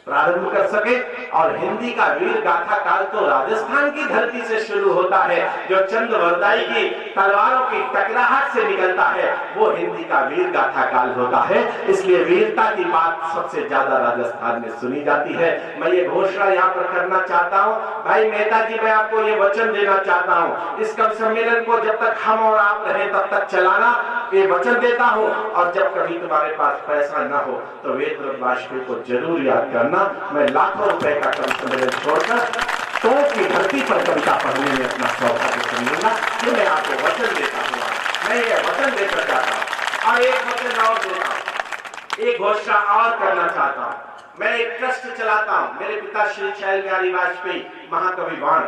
प्रारंभ कर सके। और हिंदी का वीर गाथा काल तो राजस्थान की धरती से शुरू होता है, जो चंद्रवरदाई की तलवारों की टकराहट से निकलता है, वो हिंदी का वीर गाथा काल होता है। इसलिए वीरता की बात सबसे ज्यादा राजस्थान में सुनी जाती है। मैं ये घोषणा यहाँ पर करना चाहता हूँ, भाई मेहता जी, मैं आपको ये वचन देना चाहता हूँ, इस कवि सम्मेलन को जब तक हम और आप रहे तब तक चलाना, ये वचन देता हूँ। और जब कभी तुम्हारे पास पैसा न हो तो वेदव्रत वाजपेयी को जरूर याद करना। मैं लाखों रुपए का कवि सम्मेलन छोड़कर तो की धरती पर कविता पढ़ने में अपना सौभाग्य समझूंगा। ये मैं आपको वचन देता हूँ, मैं ये वचन देकर जाता हूँ। और एक वचन और देता हूँ, एक घोषणा और करना चाहता हूँ। मैं एक ट्रस्ट चलाता हूँ, मेरे पिता श्री अटल बिहारी वाजपेयी महाकवि वाण,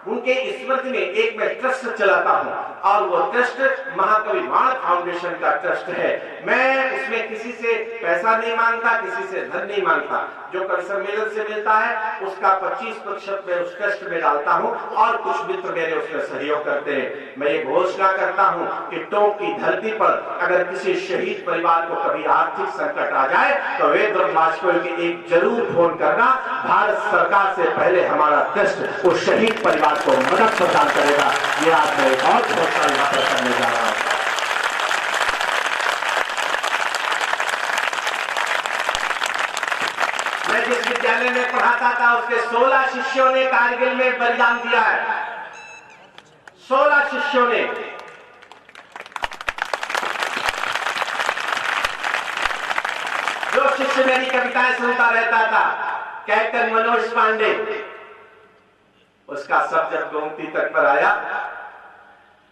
उनके स्मृति में एक मैं ट्रस्ट चलाता हूं, और वो ट्रस्ट महाकवि वाण फाउंडेशन का ट्रस्ट है। मैं उसमें किसी से पैसा नहीं मांगता, किसी से धन नहीं मांगता। जो कवि सम्मेलन से मिलता है उसका 25% मैं उस ट्रस्ट में डालता हूं, और कुछ मित्र मेरे उसमें सहयोग करते हैं। मैं ये घोषणा करता हूं कि टोंक की धरती पर अगर किसी शहीद परिवार को कभी आर्थिक संकट आ जाए तो वेदव्रत वाजपेयी के एक जरूर फोन करना। भारत सरकार से पहले हमारा ट्रस्ट उस शहीद परिवार को मदद प्रदान करेगा। ये आज मैं एक और घोषणा यहाँ पर करने जा रहा हूँ। मैं जिस विद्यालय में पढ़ाता था उसके 16 शिष्यों ने कारगिल में बलिदान दिया है। 16 शिष्यों ने। जो शिष्य मेरी कविताएं सुनता रहता था, कैप्टन मनोज पांडे, उसका सब जब गोमती तट पर आया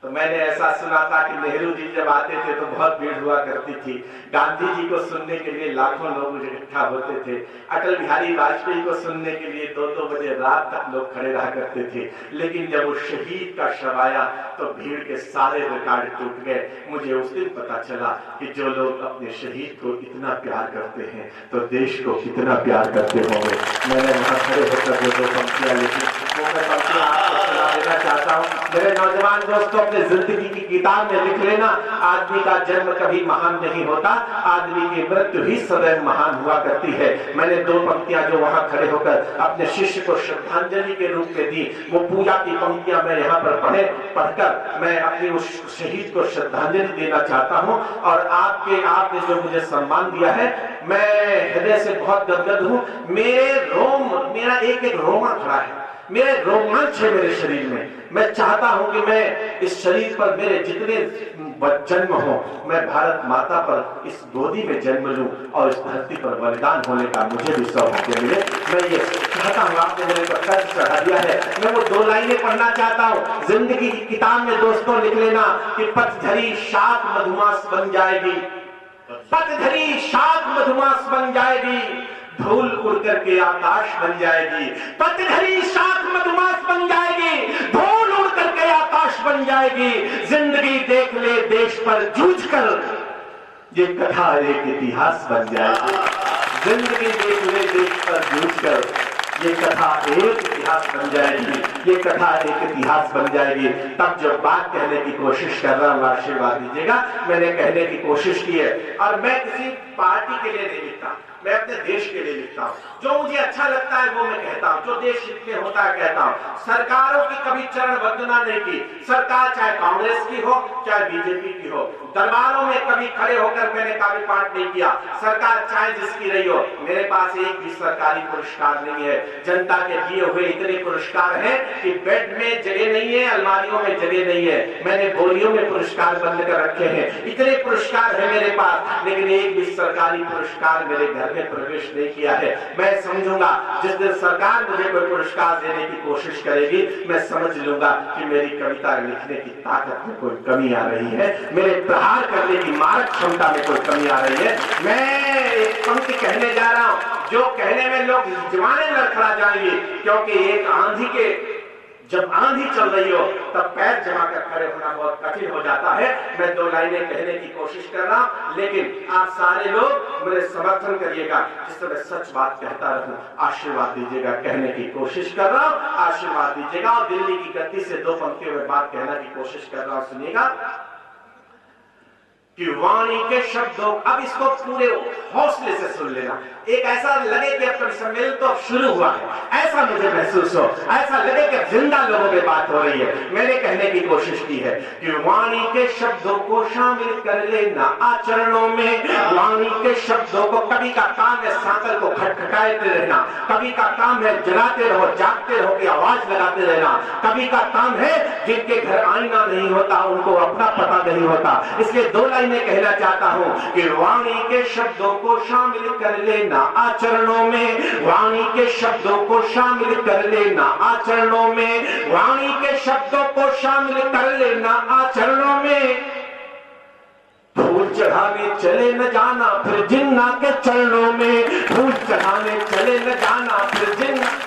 तो मैंने ऐसा सुना था कि नेहरू जी जब आते थे तो बहुत भीड़ हुआ करती थी। गांधी जी को सुनने के लिए लाखों लोग इकट्ठा होते थे। अटल बिहारी वाजपेयी को सुनने के लिए 2-2 बजे रात तक लोग खड़े रहा करते थे। लेकिन जब वो शहीद का शव आया तो भीड़ के सारे रिकॉर्ड टूट गए। मुझे उस दिन पता चला कि जो लोग अपने शहीद को इतना प्यार करते हैं तो देश को कितना प्यार करते होंगे। मैंने वहां खड़े होकर जो 2 पंक्तियां लिखी, वो मैं पंक्तियां आपको सुना देना चाहता हूँ। मेरे नौजवान दोस्तों, अपने जिंदगी की किताब में लिख लेना, आदमी का जन्म कभी महान नहीं होता, आदमी की मृत्यु ही सदैव महान हुआ करती है। मैंने 2 पंक्तियां जो वहां खड़े होकर अपने शिष्य को श्रद्धांजलि के रूप में दी, वो पूजा की पंक्तियां मैं यहाँ पर पढ़कर मैं अपनी उस शहीद को श्रद्धांजलि देना चाहता हूँ। और आपने जो मुझे सम्मान दिया है, मैं हृदय से बहुत गदगद हूँ। मेरा एक रोमा खड़ा है, मेरे रोमांच है मेरे शरीर में। मैं चाहता हूं कि मैं इस शरीर पर मेरे जितने जन्म हो, मैं भारत माता पर इस गोदी में जन्म लूं और इस धरती पर बलिदान होने का मुझे भी सौभाग्य मिले। मैं ये चाहता हूं, आपने मेरे पर कर्ज चढ़ा दिया है। मैं वो 2 लाइनें पढ़ना चाहता हूं। जिंदगी की किताब में दोस्तों लिख लेना कि पतझड़ी शाख मधुमास बन जाएगी, पतझड़ी शाख मधुमास बन जाएगी, धूल उड़ करके आकाश बन जाएगी। पतझड़ी शाख मधुमास बन जाएगी, धूल उड़ करके आकाश बन जाएगी। जिंदगी देख ले देश पर जूझ कर, ये कथा एक इतिहास बन जाएगी। जिंदगी देख ले देश पर जूझ कर, ये कथा एक इतिहास बन जाएगी। ये कथा एक इतिहास बन जाएगी। तब जो बात कहने की कोशिश कर रहा हूं, आशीर्वाद दीजिएगा, मैंने कहने की कोशिश की है। और मैं किसी पार्टी के लिए नहीं लिखता, मैं अपने देश के लिए लिखता हूँ, जो मुझे अच्छा लगता है वो मैं कहता हूँ, जो देश हित में होता है कहता हूँ। सरकारों की कभी चरण वंदना नहीं की, सरकार चाहे कांग्रेस की हो चाहे बीजेपी की हो, दरबारों में कभी खड़े होकर मैंने काव्य पाठ नहीं किया, सरकार चाहे जिसकी रही हो। मेरे पास एक भी सरकारी पुरस्कार नहीं है, जनता के दिए हुए इतने पुरस्कार हैं कि बेड में जगह नहीं है, अलमारियों में जगह नहीं है, मैंने बोरियों में पुरस्कार बंद कर रखे हैं, इतने पुरस्कार है मेरे पास, लेकिन एक भी सरकारी पुरस्कार मेरे घर में प्रवेश नहीं किया है। मैं समझूंगा जिस दिन सरकार मुझे कोई पुरस्कार देने की कोशिश करेगी, मैं समझ लूंगा कि मेरी कविता लिखने की ताकत में कोई कमी आ रही है, मेरे प्रहार करने की मारक क्षमता में कोई कमी आ रही है। मैं एक पंक्ति कहने जा रहा हूं जो कहने में लोग जवाने लड़खड़ा जाएंगे, क्योंकि एक आंधी के जब आंधी चल रही हो तब पैर जमा कर खड़े होना बहुत कठिन हो जाता है। मैं 2 लाइनें कहने की कोशिश कर रहा हूं, लेकिन आप सारे लोग मेरे समर्थन करिएगा, जिससे मैं सच बात कहता रहूं। आशीर्वाद दीजिएगा, कहने की कोशिश कर रहा हूं, आशीर्वाद दीजिएगा। और दिल्ली की गति से 2 पंक्तियों में बात कहने की कोशिश कर रहा हूं, सुनिएगा कि वाणी के शब्दों, अब इसको पूरे हौसले से सुन लेना। एक ऐसा लगे कि अब सम्मेलन तो शुरू हुआ है, ऐसा मुझे महसूस हो, ऐसा लगे कि जिंदा लोगों में बात हो रही है। मैंने कहने की कोशिश की है कि वाणी के शब्दों को शामिल कर लेना आचरणों में। वाणी के शब्दों को, कभी का काम है सांकल को खटखटाते रहना, कभी का काम है जगाते रहो, जागते रहो की आवाज लगाते रहना, कभी का काम है जिनके घर आईना नहीं होता उनको अपना पता नहीं होता। इसलिए 2 लाइनें कहना चाहता हूं कि वाणी के शब्दों को शामिल कर लेना आचरणों में, वाणी के शब्दों को शामिल कर लेना आचरणों में, वाणी के शब्दों को शामिल कर लेना आचरणों में। फूल चढ़ाने चले न जाना फिर जिन्ना के चरणों में, फूल चढ़ाने चले न जाना फिर जिन्ना।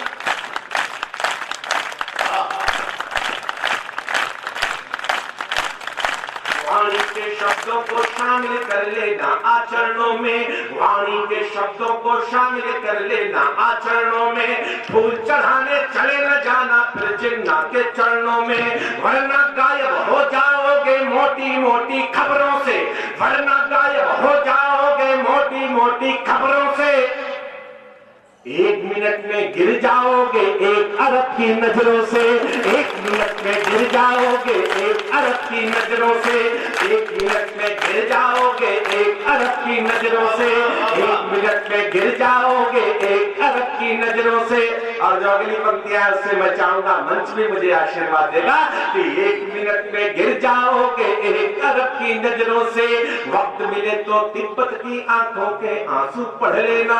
वाणी के शब्दों को शामिल कर लेना आचरणों में, वाणी के शब्दों को शामिल कर लेना आचरणों में। फूल चढ़ाने चले न जाना फिर जिन्ना के चरणों में, वरना गायब हो जाओगे मोटी मोटी खबरों से, वरना गायब हो जाओगे मोटी मोटी खबरों से। 1 मिनट में गिर जाओगे 1 अरब की नजरों से, 1 मिनट में गिर जाओगे 1 अरब की नजरों से, 1 मिनट में गिर जाओगे 1 अरब की नजरों से, 1 मिनट में गिर जाओगे 1 अरब की नजरों से। और जो अगली पंक्तियां उससे मैं चाहूंगा मंच में मुझे आशीर्वाद देगा कि 1 मिनट में गिर जाओगे 1 अरब की नजरों से। वक्त मिले तो तिब्बत की आंखों के आंसू पढ़ लेना।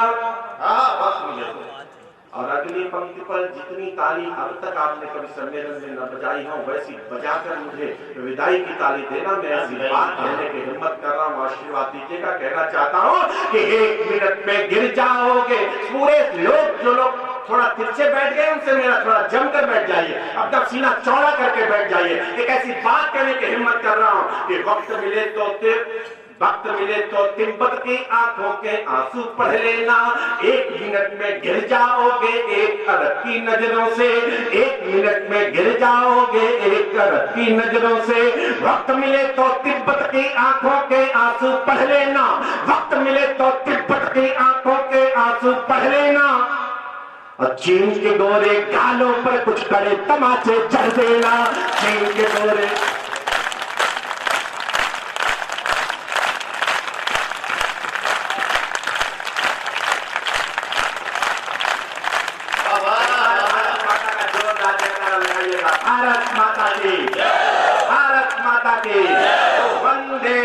और अगली पंक्ति पर जितनी ताली अब तक आपने कभी सम्मेलन में न बजाई हो वैसी बजाकर मुझे विदाई की ताली देना। मैं ऐसी बात कहने की हिम्मत कर रहा हूँ, आशीर्वाद दीजिएगा। कहना चाहता हूँ कि 1 मिनट में गिर जाओगे। पूरे लोग, जो लोग थोड़ा तिरछे बैठ गए उनसे मेरा थोड़ा जमकर बैठ जाइए, अपना सीना चौड़ा करके बैठ जाइए। एक ऐसी बात कहने की हिम्मत कर रहा हूँ कि वक्त मिले तो तिब्बत की आंखों के आंसू पढ़ लेना। 1 मिनट में गिर जाओगे 1 अरब की नजरों से, 1 मिनट में गिर जाओगे 1 अरब की नजरों से। वक्त मिले तो तिब्बत की आंखों के आंसू पढ़ लेना, वक्त मिले तो तिब्बत की आंखों के आंसू पढ़ लेना। और चीन के गोरे गालों पर कुछ कड़े तमाचे चढ़ देना, चीन के गोरे। भारत माता की, भारत माता की, वंदे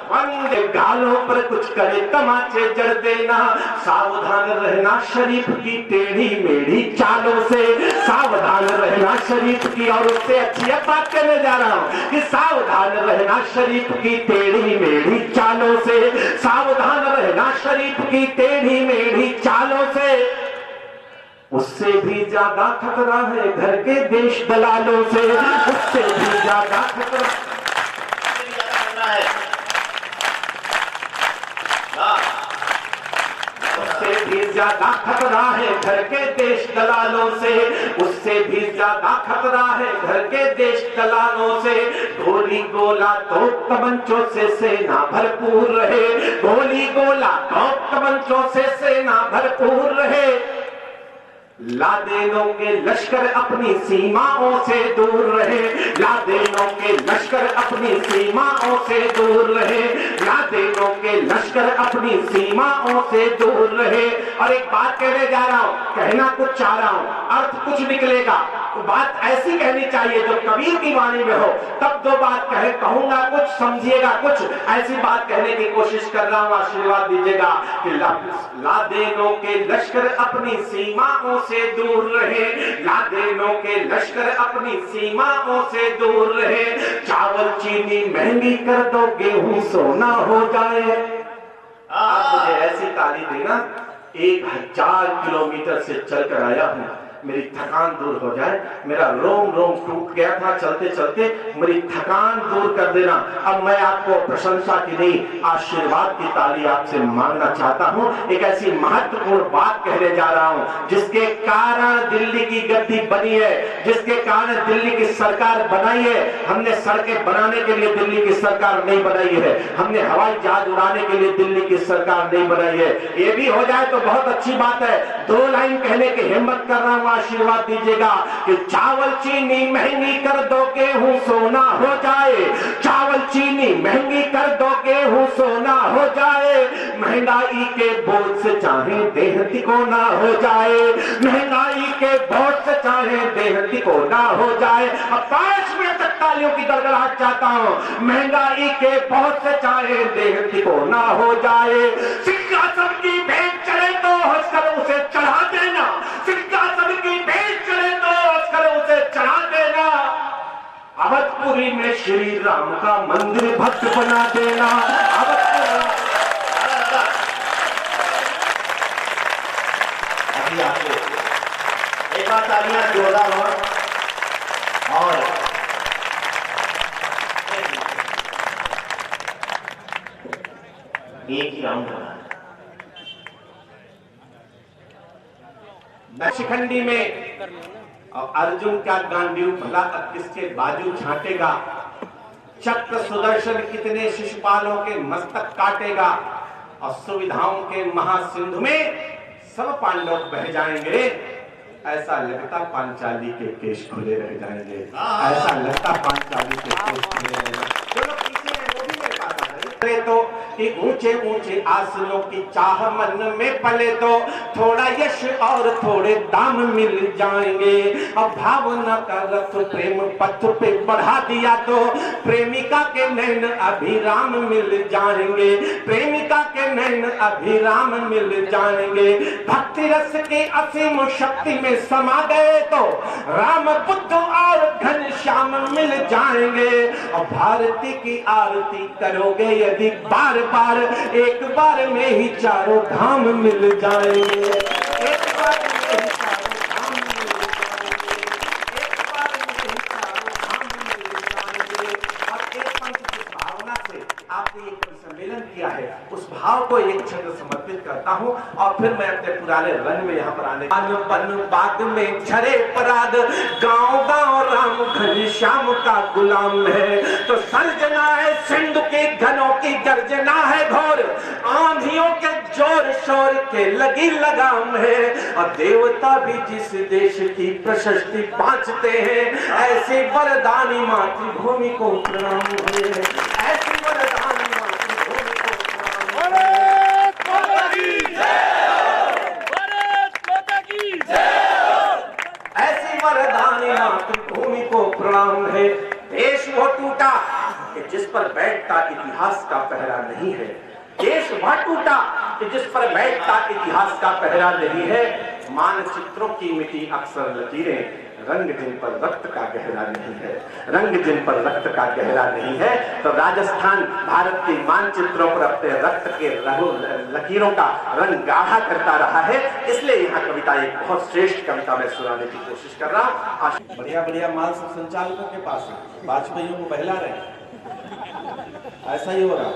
वंदे। गालों पर कुछ करे तमाचे जड़ देना, सावधान रहना शरीफ की टेढ़ी मेढ़ी चालों से, सावधान रहना शरीफ की। और उससे अच्छी बात करने जा रहा हूं कि सावधान रहना शरीफ की टेढ़ी मेढ़ी चालों से, सावधान रहना शरीफ की टेढ़ी मेढ़ी चालों से। उससे भी ज्यादा खतरा है घर के देश दलालों से, उससे भी ज्यादा खतरा है, उससे भी ज्यादा खतरा है घर के देश दलालों से, उससे भी ज्यादा खतरा है घर के देश दलालों से। गोली गोला तो तमंचों से सेना भरपूर रहे, गोली गोला तो तमंचों से सेना भरपूर रहे। लादेनों के लश्कर अपनी सीमाओं से दूर रहे, लादेनों के लश्कर अपनी सीमाओं से दूर रहे, लादेनों के लश्कर अपनी सीमाओं से दूर रहे। और एक बात कहने जा रहा हूं, कहना कुछ चाह रहा हूं, अर्थ कुछ निकलेगा, तो बात ऐसी कहनी चाहिए जो कबीर की वाणी में हो, तब दो बात कहूंगा कुछ, समझिएगा कुछ, ऐसी बात कहने की कोशिश कर रहा हूं। आशीर्वाद दीजिएगा कि लादेनों के लश्कर अपनी सीमाओं से दूर रहे, लादेनों के लश्कर अपनी सीमाओं से दूर रहे। चावल चीनी महंगी कर दो, गेहूं सोना हो जाए। आप मुझे ऐसी ताली देना, 1000 किलोमीटर से चलकर आया हूं, मेरी थकान दूर हो जाए, मेरा रोम रोम टूट गया था चलते चलते, मेरी थकान दूर कर देना। अब मैं आपको प्रशंसा की नहीं, आशीर्वाद की ताली आपसे मांगना चाहता हूं। एक ऐसी महत्वपूर्ण बात कहने जा रहा हूं जिसके कारण दिल्ली की गद्दी बनी है, जिसके कारण दिल्ली की सरकार बनाई है। हमने सड़कें बनाने के लिए दिल्ली की सरकार नहीं बनाई है, हमने हवाई जहाज उड़ाने के लिए दिल्ली की सरकार नहीं बनाई है। ये भी हो जाए तो बहुत अच्छी बात है। 2 लाइन कहने की हिम्मत कर रहा हूं, आशीर्वाद दीजिएगा कि चावल चीनी महंगी कर दो, गेहूं सोना हो जाए। चावल चीनी महंगी कर दो, गेहूं सोना हो जाए। महंगाई के बोझ से चाहे देह तिकोना हो जाए, महंगाई के बोझ से चाहे देह तिकोना हो जाए। अब 5 मिनट तक तालियों की गड़गड़ाहट चाहता हूं। महंगाई के बोझ से चाहे देह तिकोना हो जाए। सिंहासन की भेंट चढ़े तो हंसकर उसे चढ़ा देना, सिंहासन की भेंट चढ़े तो हंसकर उसे चढ़ा देना। अवधपुरी में श्री राम का मंदिर भक्त बना देना। अभी आपको एक बार तालियां जोरदार हो। और एक ही राउंड बना शिखंडी में अर्जुन का गांडीव भला अब किसके बाजू छाटेगा, चक्र सुदर्शन कितने शिशुपालों के मस्तक काटेगा। और सुविधाओं के महासिंधु में सब पांडव बह जाएंगे, ऐसा लगता पांचाली के केश खुले रह जाएंगे, ऐसा लगता पांचाली के केश खुले रह जाएंगे। जो लोग पीछे हैं वो भी मेरे पास आ जाएंगे। तो कि ऊंचे ऊंचे आसनों की चाह मन में पले तो थोड़ा यश और थोड़े दाम मिल जाएंगे। अब भावना का रथ प्रेम पथ पे बढ़ा दिया तो प्रेमिका के नैन अभिराम मिल जाएंगे, प्रेमिका के नैन अभिराम मिल जाएंगे। भक्ति रस की असीम शक्ति में समा गए तो राम बुद्ध और घनश्याम मिल जाएंगे। और भारती की आरती करोगे यदि बार बार, एक बार में ही चारों धाम मिल जाएंगे, एक बार में ही चारों धाम मिल जाएंगे, एक बार में ही चारों धाम मिल जाएंगे। और एक पंथ की भावना से आपने एक सम्मेलन किया है, उस भाव को एक क्षण समर्पित करता हूं और फिर मैं अपने पुराने रंग में यहाँ पर आने बन बाग में झरे पराग, गांव गांव राम घनश्याम का गुलाम है। तो सर्जना है सिंधु के घनों की गर्जना है घोर, आंधियों के जोर शोर के लगी लगाम है। और देवता भी जिस देश की प्रशस्ति बांचते हैं, ऐसी वरदानी मातृभूमि को प्रणाम है, ऐसी वरदानी मातृभूमि को प्रणाम है। ऐसी वरदानी मातृभूमि को प्रणाम है। देश वो टूटा कि जिस पर बैठता इतिहास का पहरा नहीं है, देश वह टूटा कि जिस पर बैठता इतिहास का पहरा नहीं है। मानचित्रों की मिटी अक्सर लकीरें, रंग जिन पर रक्त का गहरा नहीं है, रंग जिन पर रक्त का गहरा नहीं है। तो राजस्थान भारत के मानचित्रों पर अपने रक्त के लकीरों का रंग गाढ़ा करता रहा है, इसलिए यहाँ कविता एक बहुत श्रेष्ठ कविता में सुनाने की कोशिश कर रहा हूँ। बढ़िया बढ़िया माल सब संचालकों के पास है, वाजपेयियों को बहला रहे, ऐसा ही हो रहा।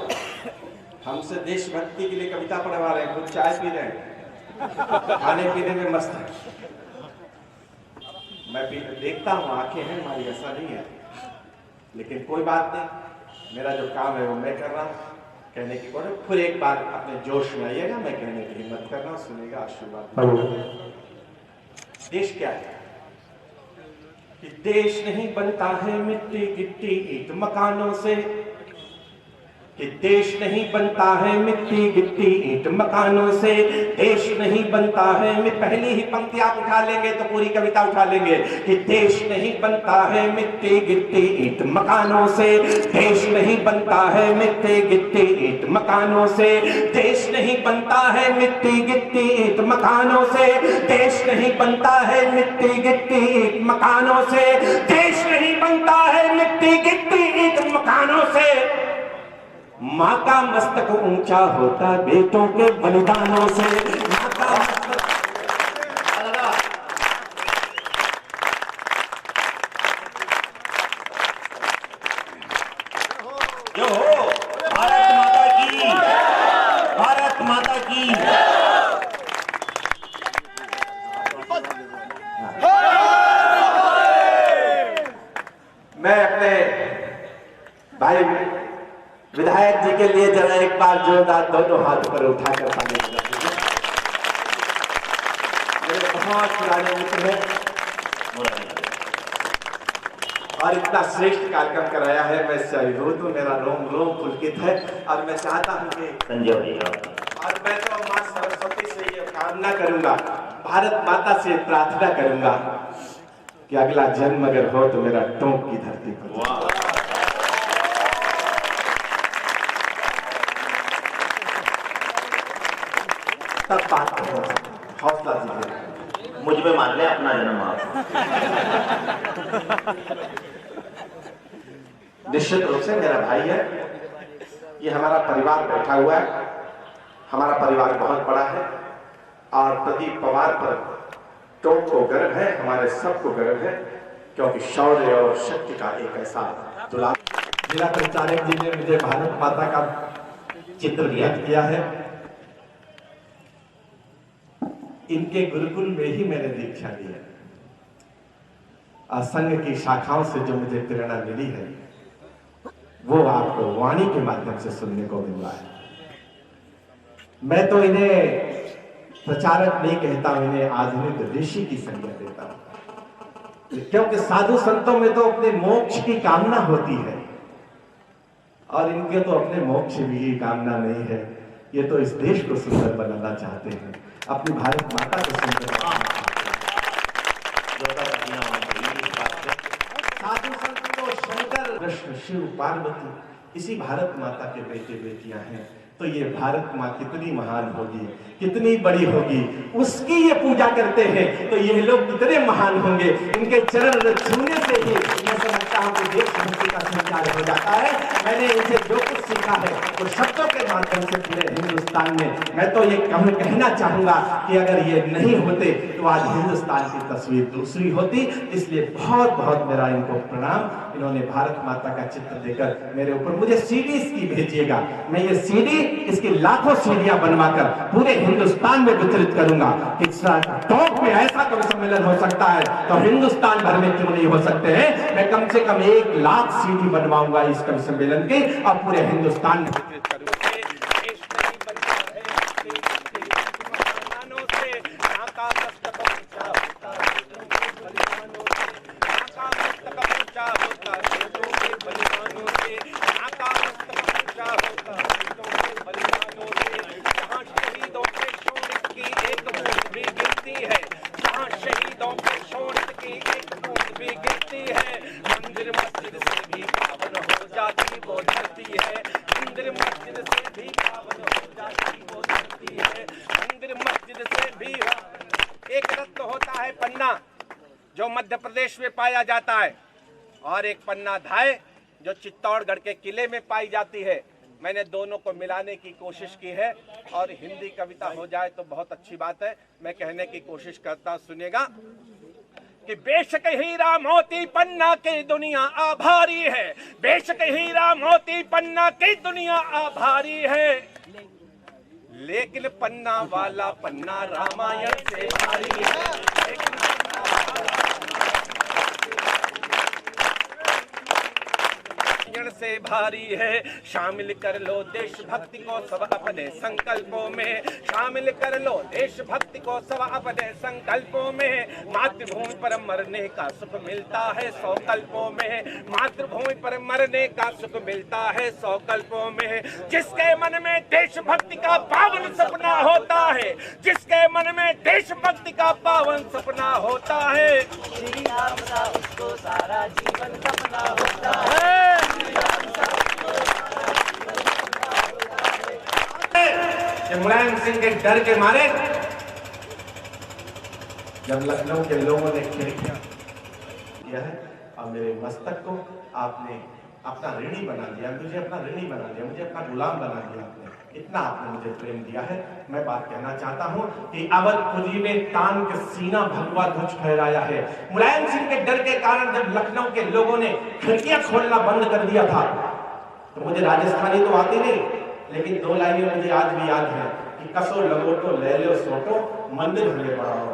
हमसे देशभक्ति के लिए कविता पढ़वा रहे हैं, खुद चाय पी रहे हैं। खाने पीने में मस्त है। मैं भी देखता हूँ, आंखें हैं हमारी, ऐसा नहीं है, लेकिन कोई बात नहीं, मेरा जो काम है वो मैं कर रहा हूँ। कहने की कोई, फिर एक बार अपने जोश में आइएगा, मैं कहने की हिम्मत कर रहा हूँ, सुनेगा, आशीर्वाद। देश क्या है? कि देश नहीं बनता है मिट्टी गिट्टी ईंट मकानों से, कि देश नहीं बनता है मिट्टी गिट्टी ईंट मकानों से, देश नहीं बनता है। मैं पहली ही पंक्ति आप उठा लेंगे तो पूरी कविता उठा लेंगे कि देश नहीं बनता है मिट्टी गिट्टी ईंट मकानों से, देश नहीं बनता है मिट्टी गिट्टी ईंट मकानों से, देश नहीं बनता है मिट्टी गिट्टी ईंट मकानों से, देश नहीं बनता है मिट्टी गिट्टी ईंट मकानों से, देश नहीं बनता है मिट्टी गिट्टी ईंट मकानों से। माँ का मस्तक ऊंचा होता बेटों के बलिदानों से, माँ का मस्तक। जो हो भारत माता की, भारत माता की। मैं अपने भाई विधायक जी के लिए जरा एक बार जोरदार दोनों हाथ पर उठाकर पानी पिला। मेरे बहुत पुराने मित्र हैं और इतना श्रेष्ठ कार्यक्रम कराया है, मैं इससे अभिभूत हूँ, मेरा रोम रोम पुलकित है। और मैं चाहता हूँ कि संजय भैया, और मैं तो माँ सरस्वती से ये कामना करूंगा, भारत माता से प्रार्थना करूंगा कि अगला जन्म अगर हो तो मेरा टोंक की धरती पर। तब बात करो, हौसला दीजिए। मुझ में मान ले अपना जन्म आप। निश्चित रूप से मेरा भाई है, ये हमारा परिवार बैठा हुआ है, हमारा परिवार बहुत बड़ा है और प्रदीप पवार पर टोंक को गर्व है, हमारे सबको गर्व है, क्योंकि शौर्य और शक्ति का एक ऐसा दुलार। जिला परिचालक जी ने मुझे भारत माता का चित्र भेंट किया है। इनके गुरुकुल में ही मैंने दीक्षा ली है और संघ की शाखाओं से जो मुझे प्रेरणा मिली है वो आपको वाणी के माध्यम से सुनने को मिल रहा है। मैं तो इन्हें प्रचारक नहीं कहता हूं, इन्हें आधुनिक ऋषि की संज्ञा देता हूं, क्योंकि साधु संतों में तो अपने मोक्ष की कामना होती है और इनके तो अपने मोक्ष की कामना नहीं है। ये तो इस देश को सुंदर बनाना चाहते हैं, अपनी भारत माता को सुंदर बनाना चाहते हैं। साधु संत तो शंकर कृष्ण शिव पार्वती इसी भारत माता के बेटे बेटियां हैं। तो ये भारत माँ कितनी महान होगी, कितनी बड़ी होगी, उसकी ये पूजा करते हैं तो ये लोग कितने महान होंगे। इनके चरण छूने से ही मैं समझता हूँ कि देश भक्ति का संचार हो जाता है। मैंने इनसे जो कुछ सीखा है वो शब्दों के माध्यम से पूरे हिंदुस्तान में, मैं तो ये कहना चाहूंगा कि अगर ये नहीं होते तो आज हिंदुस्तान की तस्वीर दूसरी होती। इसलिए बहुत बहुत मेरा इनको प्रणाम। इन्होंने भारत माता का चित्र देकर मेरे ऊपर, मुझे सीडी इसकी भेजिएगा, मैं ये सीडी, इसकी लाखों सीढ़ियां बनवाकर पूरे हिंदुस्तान में वितरित करूंगा। टोंक में ऐसा कवि सम्मेलन हो सकता है तो हिंदुस्तान भर में क्यों नहीं हो सकते हैं। मैं कम से कम 1 लाख सीढ़ी बनवाऊंगा इस कवि सम्मेलन की और पूरे हिंदुस्तान में वितरित करूंगा। जो मध्य प्रदेश में पाया जाता है और एक पन्ना धाय जो चित्तौड़गढ़ के किले में पाई जाती है। मैंने दोनों को मिलाने की कोशिश की है और हिंदी कविता हो जाए तो बहुत अच्छी बात है। मैं कहने की कोशिश करता, सुनेगा कि बेशक हीरा मोती पन्ना की दुनिया आभारी है, बेशक हीरा मोती पन्ना की दुनिया आभारी है, लेकिन पन्ना वाला पन्ना रामायण से भारी है, लेकिन पन्ना वाला से भारी है। शामिल कर लो देशभक्ति को सब अपने संकल्पों में, शामिल कर लो देशभक्ति को सब अपने संकल्पों में। मातृभूमि पर मरने का सुख मिलता है 100 कल्पों में, मातृभूमि पर मरने का सुख मिलता है 100 कल्पों में। जिसके मन में देशभक्ति का पावन सपना होता है, जिसके मन में देशभक्ति का पावन सपना होता है, श्री राम का उसको सारा जीवन सपना होता है। मुलायम सिंह के डर के मारे जब लखनऊ के लोगों ने खिड़कियां किया है और मेरे मस्तक को आपने अपना ऋणी बना दिया, मुझे अपना ऋणी बना दिया, मुझे अपना गुलाम बना दिया आपने, इतना आपने मुझे प्रेम दिया है। मैं बात कहना चाहता हूं कि अवधपुरी में तान के सीना भगवा ध्वज फहराया है। मुलायम सिंह के डर के कारण जब लखनऊ के लोगों ने खिड़कियां खोलना बंद कर दिया था तो मुझे राजस्थानी तो आती नहीं, लेकिन 2 लाइनें मुझे आज भी याद है कि कसो लगोटो ले लो सोटो मंदिर हमें बढ़ाओ।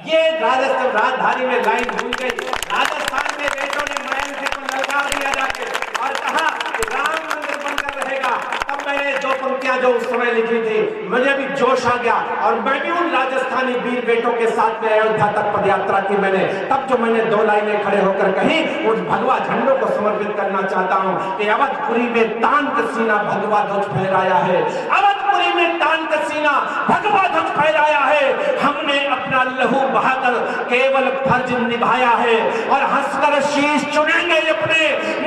ये राजधानी में लाइन भूल गई। राजस्थान में बेटों ने मुलायम सिंह को ललकार दिया जाके और कहा कि राम मंदिर बनकर रहेगा। तब मैंने 2 पंक्तियां जो उस समय लिखी थी, मुझे भी जोश आ गया और मैं भी उन राजस्थानी वीर बेटों के साथ में अयोध्या तक पदयात्रा की। मैंने तब जो मैंने 2 लाइनें खड़े होकर कही, उस भगवा झंडों को समर्पित करना चाहता हूं कि अवधपुरी में तान का सीना भगवा ध्वज फहराया है, अवधपुरी में तान का सीना भगवा ध्वज फहराया है। हमने अपना लहू बहाकर केवल फर्ज निभाया है और हंसकर शीश चुनेंगे अपने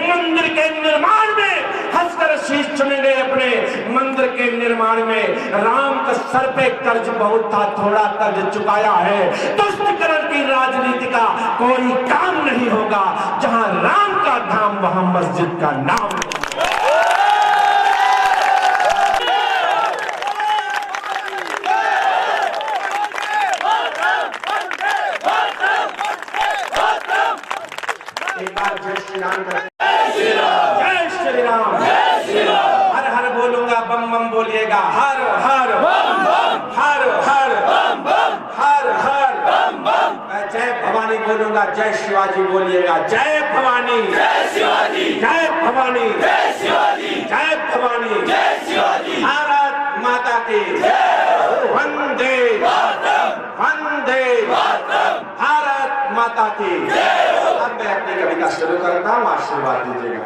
मंदिर के निर्माण में, हंसकर शीश चुनेंगे अपने मंदिर के निर्माण में। राम का सर पे कर्ज बहुत था, थोड़ा कर्ज चुकाया है। तुष्टिकरण की राजनीति का कोई काम नहीं होगा, जहां राम का धाम वहां मस्जिद का नाम। जय श्री राम, जय श्री राम, हर हर बोलूंगा, बम बम बोलिएगा, हर हर बम बम, हर हर बम बम, हर हर बम बम। मैं जय भवानी बोलूंगा, जय शिवाजी बोलिएगा, जय भवानी, जय शिवाजी, जय भवानी, जय शिवाजी, जय भवानी, जय शिवाजी। भारत माता की जय, वंदे मातरम, वंदे मातरम, भारत माता की जय। अब मैं अपनी कविता शुरू करता हूँ, आशीर्वाद दीजिएगा।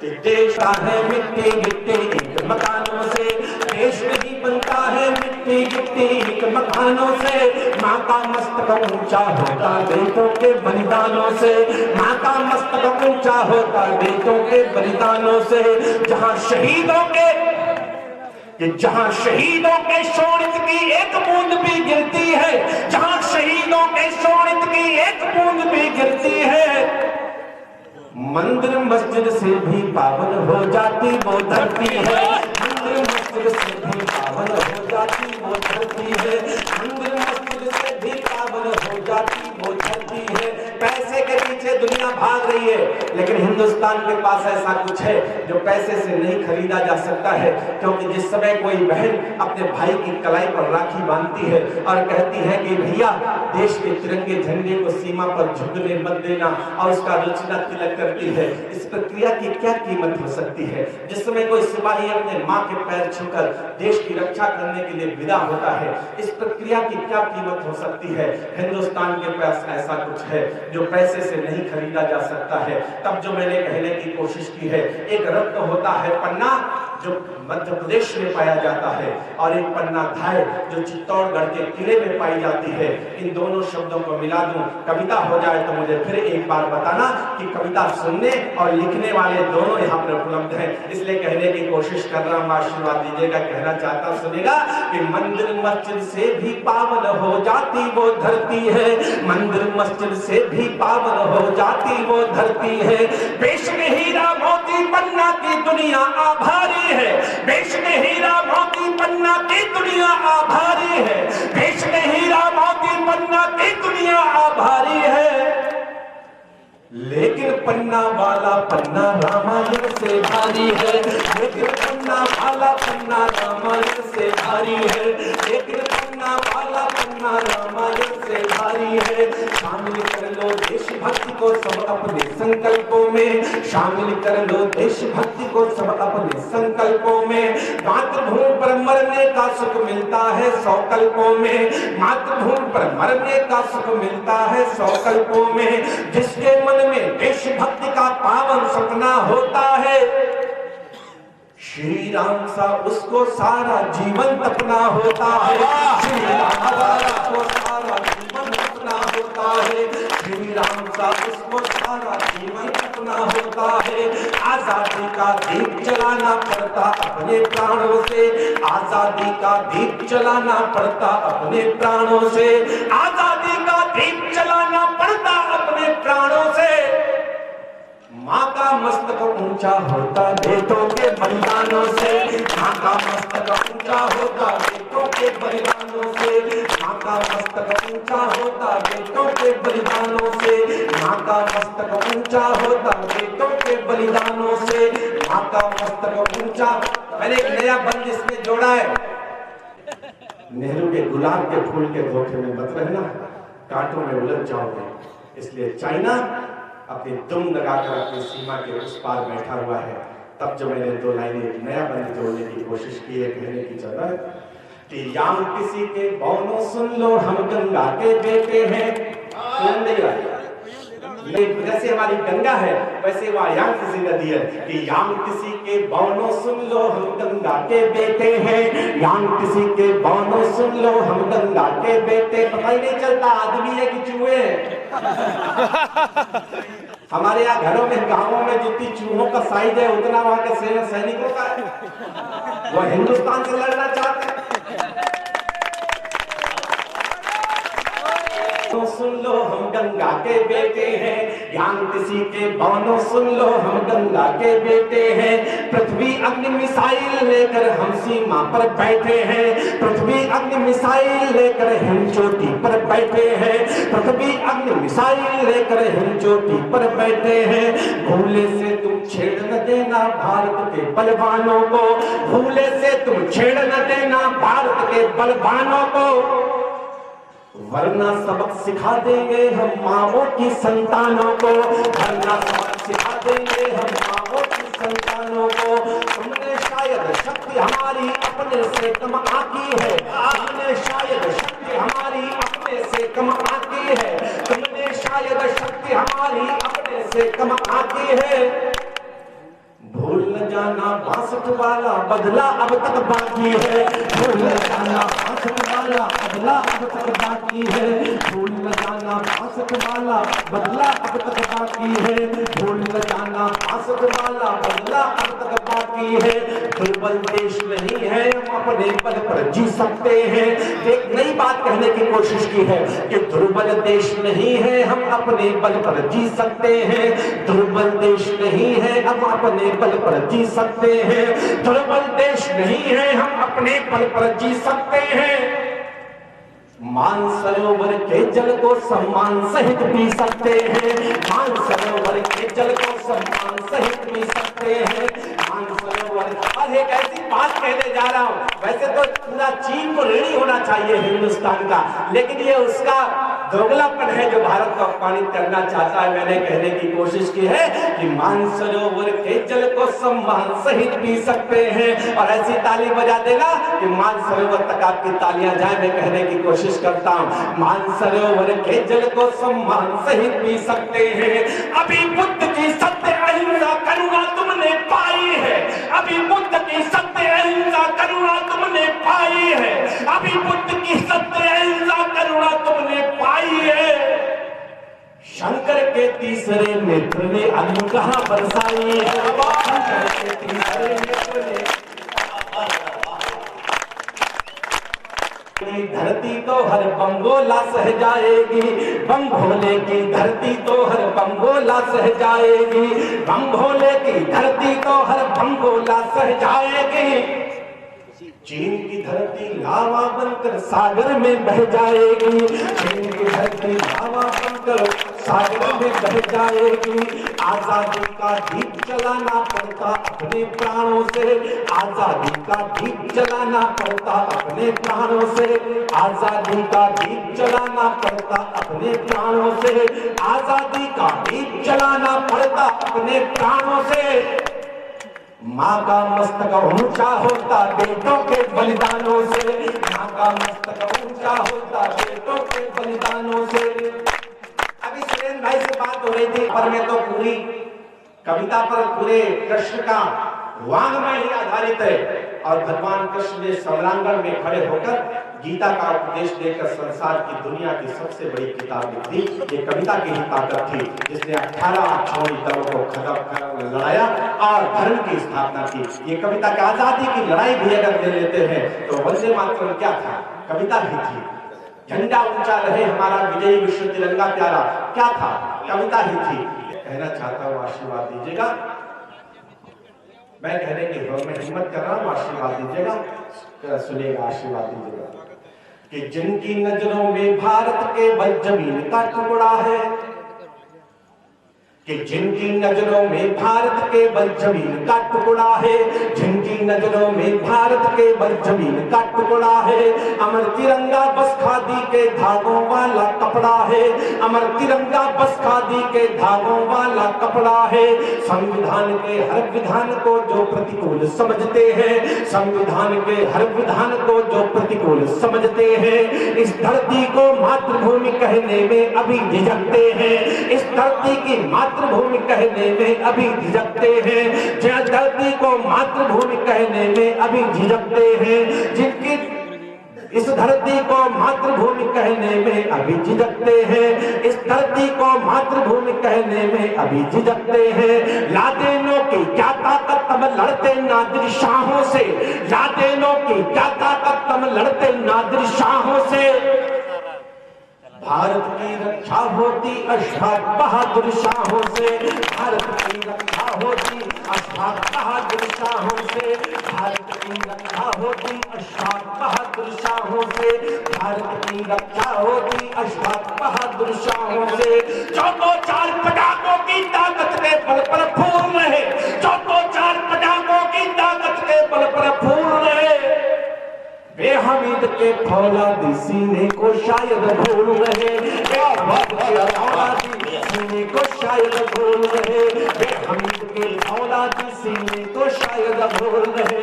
कि देश का है मिट्टी गिट्टी एक मकानों से, देश नहीं बनता है मिट्टी गिट्टी एक मकानों से। माँ का मस्तक ऊंचा होता बेटों के बलिदानों से, माँ का मस्तक ऊंचा होता बेटों के बलिदानों से। जहाँ शहीदों के शोणित की एक बूंद भी गिरती है, जहाँ शहीदों के शोणित की एक बूंद भी गिरती है, मंदिर मस्जिद से भी पावन हो जाती वो धरती है। मंदिर मस्जिद से भी पावन हो जाती वो धरती है, मंदिर मस्जिद से भी पावन हो जाती वो धरती है। पैसे के पीछे दुनिया भाग रही है, लेकिन हिंदुस्तान के पास ऐसा कुछ है जो पैसे से नहीं खरीदा जा सकता है। क्योंकि जिस समय कोई बहन अपने भाई की कलाई पर राखी बांधती है और कहती है कि भैया देश के तिरंगे झंडे को सीमा पर झुकने मत देना, और उसका रुचिना तिलक करती है, इस प्रक्रिया की क्या कीमत हो सकती है। जिस समय कोई सिपाही अपने माँ के पैर छूकर देश की रक्षा करने के लिए विदा होता है, इस प्रक्रिया की क्या कीमत हो सकती है। हिंदुस्तान के पास ऐसा कुछ है जो पैसे से नहीं खरीदा जा सकता है। तब जो मैंने कहने की कोशिश की है, एक रत्न होता है पन्ना जो मध्य प्रदेश में पाया जाता है, और एक पन्ना धाय जो चित्तौड़गढ़ के किले में पाई जाती है। इन दोनों शब्दों को मिला दूं, कविता हो जाए तो मुझे फिर एक बार बताना कि कविता सुनने और लिखने वाले दोनों यहाँ पर उपलब्ध हैं। इसलिए कहने की कोशिश कर रहा हूँ, आशीर्वाद दीजिएगा। कहना चाहता सुनेगा कि मंदिर मस्जिद से भी पावन हो जाती वो धरती है, मंदिर मस्जिद से भी पावन हो जाती वो धरती है। देश में हीरा मोती पन्ना की दुनिया आभारी है, देश में हीरा मोती पन्ना की दुनिया आभारी है, देश में हीरा मोती पन्ना की दुनिया आभारी है। लेकिन पन्ना वाला पन्ना रामायण से भारी है, लेकिन पन्ना वाला पन्ना रामायण से भारी है, एक पन्ना वाला पन्ना रामायण से भारी है। शामिल कर लो देशभक्ति को सब अपने संकल्पों में, शामिल कर लो देशभक्ति को सब अपने संकल्पों में। मातृभूमि पर मरने का सुख मिलता है 100 कल्पों में, मातृभूमि पर मरने का सुख मिलता है 100 कल्पों में। जिसके मन में देशभक्ति का पावन सपना होता है, श्री राम सा उसको सारा जीवन तपना होता है, श्री राम सा उसको सारा जीवन तपना होता है, श्री राम सा उसको सारा जीवन तपना होता है। आजादी का दीप जलाना पड़ता अपने प्राणों से, आजादी का दीप जलाना पड़ता अपने प्राणों से, आजादी का दीप जलाना पड़ता अपने प्राणों से। माँ का मस्तक ऊंचा होता बेटों के बलिदानों से, माँ का मस्तक ऊंचा होता बेटों के बलिदानों से, माँ का मस्तक ऊंचा होता बेटों के बलिदानों से, माँ का मस्तक ऊंचा होता बेटों के बलिदानों से, माँ का मस्तक ऊंचा। मैंने एक नया बंद इसमें जोड़ा है, नेहरू के गुलाब के फूल के धोखे में मत रहना, कांटों में उलझ जाओगे। इसलिए चाइना अपनी दुम लगाकर अपनी सीमा के उस पार बैठा हुआ है। तब जो मैंने 2 लाइनें एक नया बंद जोड़ने की कोशिश की है, कहने की जरूरत कि याम किसी के बौनों सुन लो, हम गंगा के बेटे हैं। सुन नहीं रहा, जैसे हमारी गंगा है वैसे वह याम किसी नदी है कि याम किसी के बौनों सुन लो, हम गंगा के बेटे हैं, याम किसी के बौनों सुन लो, हम गंगा के बेटे। पता ही नहीं चलता आदमी है कि चूहे हैं। हमारे यहाँ घरों में गांवों में जितनी चूहों का साइज है उतना वहां के सैनिकों का है। वो हिंदुस्तान से लड़ना चाहते हैं। तो सुन लो हम गंगा के बेटे हैं, यान किसी के बौनों सुन लो, हम गंगा के बेटे हैं। पृथ्वी अग्नि मिसाइल लेकर हम सीमा पर बैठे हैं, पृथ्वी अग्नि मिसाइल लेकर हम चोटी पर बैठे हैं, पृथ्वी अग्नि मिसाइल लेकर हम चोटी पर बैठे हैं। भूले से तुम छेड़ न देना भारत के बलवानों को, भूले से तुम छेड़ न देना भारत के बलवानों को, वरना सबक सिखा देंगे हम माओ की संतानों को, वरना सबक सिखा देंगे हम माओ की संतानों को। तुमने शायद शक्ति हमारी अपने से कम आकी है, तुमने शायद शक्ति हमारी अपने से कम आकी है, तुमने शायद शक्ति हमारी अपने से कम आकी है। भूल न जाना 62 वाला बदला अब तक बाकी है, भूल न जाना 62 वाला बदला अब तक बाकी है, भूल न जाना 62 वाला बदला अब तक बाकी है, भूल न जाना 62 वाला बदला अब तक बाकी है। दुर्बल देश नहीं है, हम अपने बल पर जी सकते हैं। एक नई बात कहने की कोशिश की है कि दुर्बल देश नहीं है, हम अपने बल पर जी सकते हैं, दुर्बल देश नहीं है, हम अपने बल पर जी सकते हैं, दुर्बल देश नहीं है, हम अपने बल पर जी सकते हैं। मानसरोवर के जल को सम्मान सहित पी सकते हैं, मानसरोवर के जल को सम्मान सहित पी सकते हैं, मानसरोवर। और एक ऐसी बात कहने जा रहा हूँ, वैसे तो पूरा चीन को ऋणी होना चाहिए हिंदुस्तान का, लेकिन ये उसका दोगलापन है जो भारत को अपमानित करना चाहता है। मैंने कहने की कोशिश की है कि मानसरोवर के जल को सम्मान सहित पी सकते हैं, और ऐसी ताली बजा देगा कि मानसरोवर तक आपकी तालियां जाए। मैं कहने की कोशिश करता हूँ, मानसरोवर के जल को सम्मान सहित पी सकते हैं। अभी बुद्ध की सत्य अहिंसा करुणा तुमने पाई है, अभी बुद्ध की सत्य अहिंसा करुणा तुमने पाई है, अभी बुद्ध की सत्य अहिंसा करुणा तुमने पाई है। शंकर के तीसरे नेत्र ने अनुग्रह बरसाई है, शंकर के तीसरे नेत्र ने धरती तो हर बंगोला सह जाएगी, बम भोले की धरती तो हर बंगोला सह जाएगी, बम भोले की धरती तो हर बंगोला सह जाएगी। चीन की धरती लावा बनकर सागर में बह जाएगी, चीन की धरती लावा बनकर सागर में बह जाएगी। आजादी का दीप जलाना पड़ता अपने प्राणों से, आजादी का दीप जलाना पड़ता अपने प्राणों से, आजादी का दीप जलाना पड़ता अपने प्राणों से, आजादी का दीप जलाना पड़ता अपने प्राणों से। माँ का मस्तक ऊंचा होता बेटों के बलिदानों से, माँ का मस्तक ऊंचा होता बेटों के बलिदानों से। अभी सुरेंद्र भाई से बात हो रही थी, पर मैं तो पूरी कविता पर पूरे कृष्ण का वांग्मय ही आधारित है, और भगवान कृष्ण ने समरांगण में खड़े होकर गीता का उपदेश देकर संसार की दुनिया की सबसे बड़ी किताब लिखी। ये कविता की ही ताकत थी जिसने 18 छोड़ी दलों को खत्म कर लड़ाया और धर्म की स्थापना की। ये कविता की आजादी की लड़ाई भी अगर ले लेते हैं तो वंदे मातरम क्या था, कविता ही थी। झंडा ऊंचा रहे हमारा विजयी विश्व तिरंगा प्यारा, क्या था, कविता ही थी। कहना चाहता हूँ आशीर्वाद दीजिएगा, मैं कहने की मैं हिम्मत कर रहा हूँ, आशीर्वाद दीजिएगा, सुनिएगा, आशीर्वाद दीजिएगा कि जिनकी नजरों में भारत केवल जमीन का टुकड़ा है, कि जिनकी नजरों में भारत केवल जमीन का टुकड़ा है, जिनकी नजरों में भारत केवल जमीन का टुकड़ा है, अमर तिरंगा बस खादी के धागों वाला कपड़ा है, अमर तिरंगा बस खादी के धागों वाला कपड़ा है। संविधान के हर विधान को जो प्रतिकूल समझते हैं, संविधान के हर विधान को जो प्रतिकूल समझते हैं, इस धरती को मातृभूमि कहने में अभी झिझकते हैं, इस धरती की मातृभूमि कहने में अभी झिझकते हैं, जिस धरती को मातृभूमि कहने में अभी झिझकते हैं, जिनकी इस धरती को मातृभूमि कहने में अभी झिझकते हैं, इस धरती को मातृभूमि कहने में अभी झिझकते हैं। लादेनों की क्या ताकत तब लड़ते नादिर शाहों से, लादेनों की क्या ताकत तब लड़ते नादिर शाहों से। भारत की रक्षा होती अशफाक बहादुर शाहों से, भारत की रक्षा होती अशफाक बहादुर शाहों से, भारत की रक्षा होती अशफाक बहादुर शाहों से, भारत की रक्षा होती अशफाक बहादुर शाहों से। जो दो चार पटाखों की ताकत के बल पर फूल रहे, जो दो चार पटाखों की ताकत के बल पर फूल रहे, बेहमीद के फौलादी सीने को शायद भूल रहे, बेहमीद के फौलादी सीने को शायद भूल रहे, बेहमीद के फौलादी सीने को शायद भूल रहे।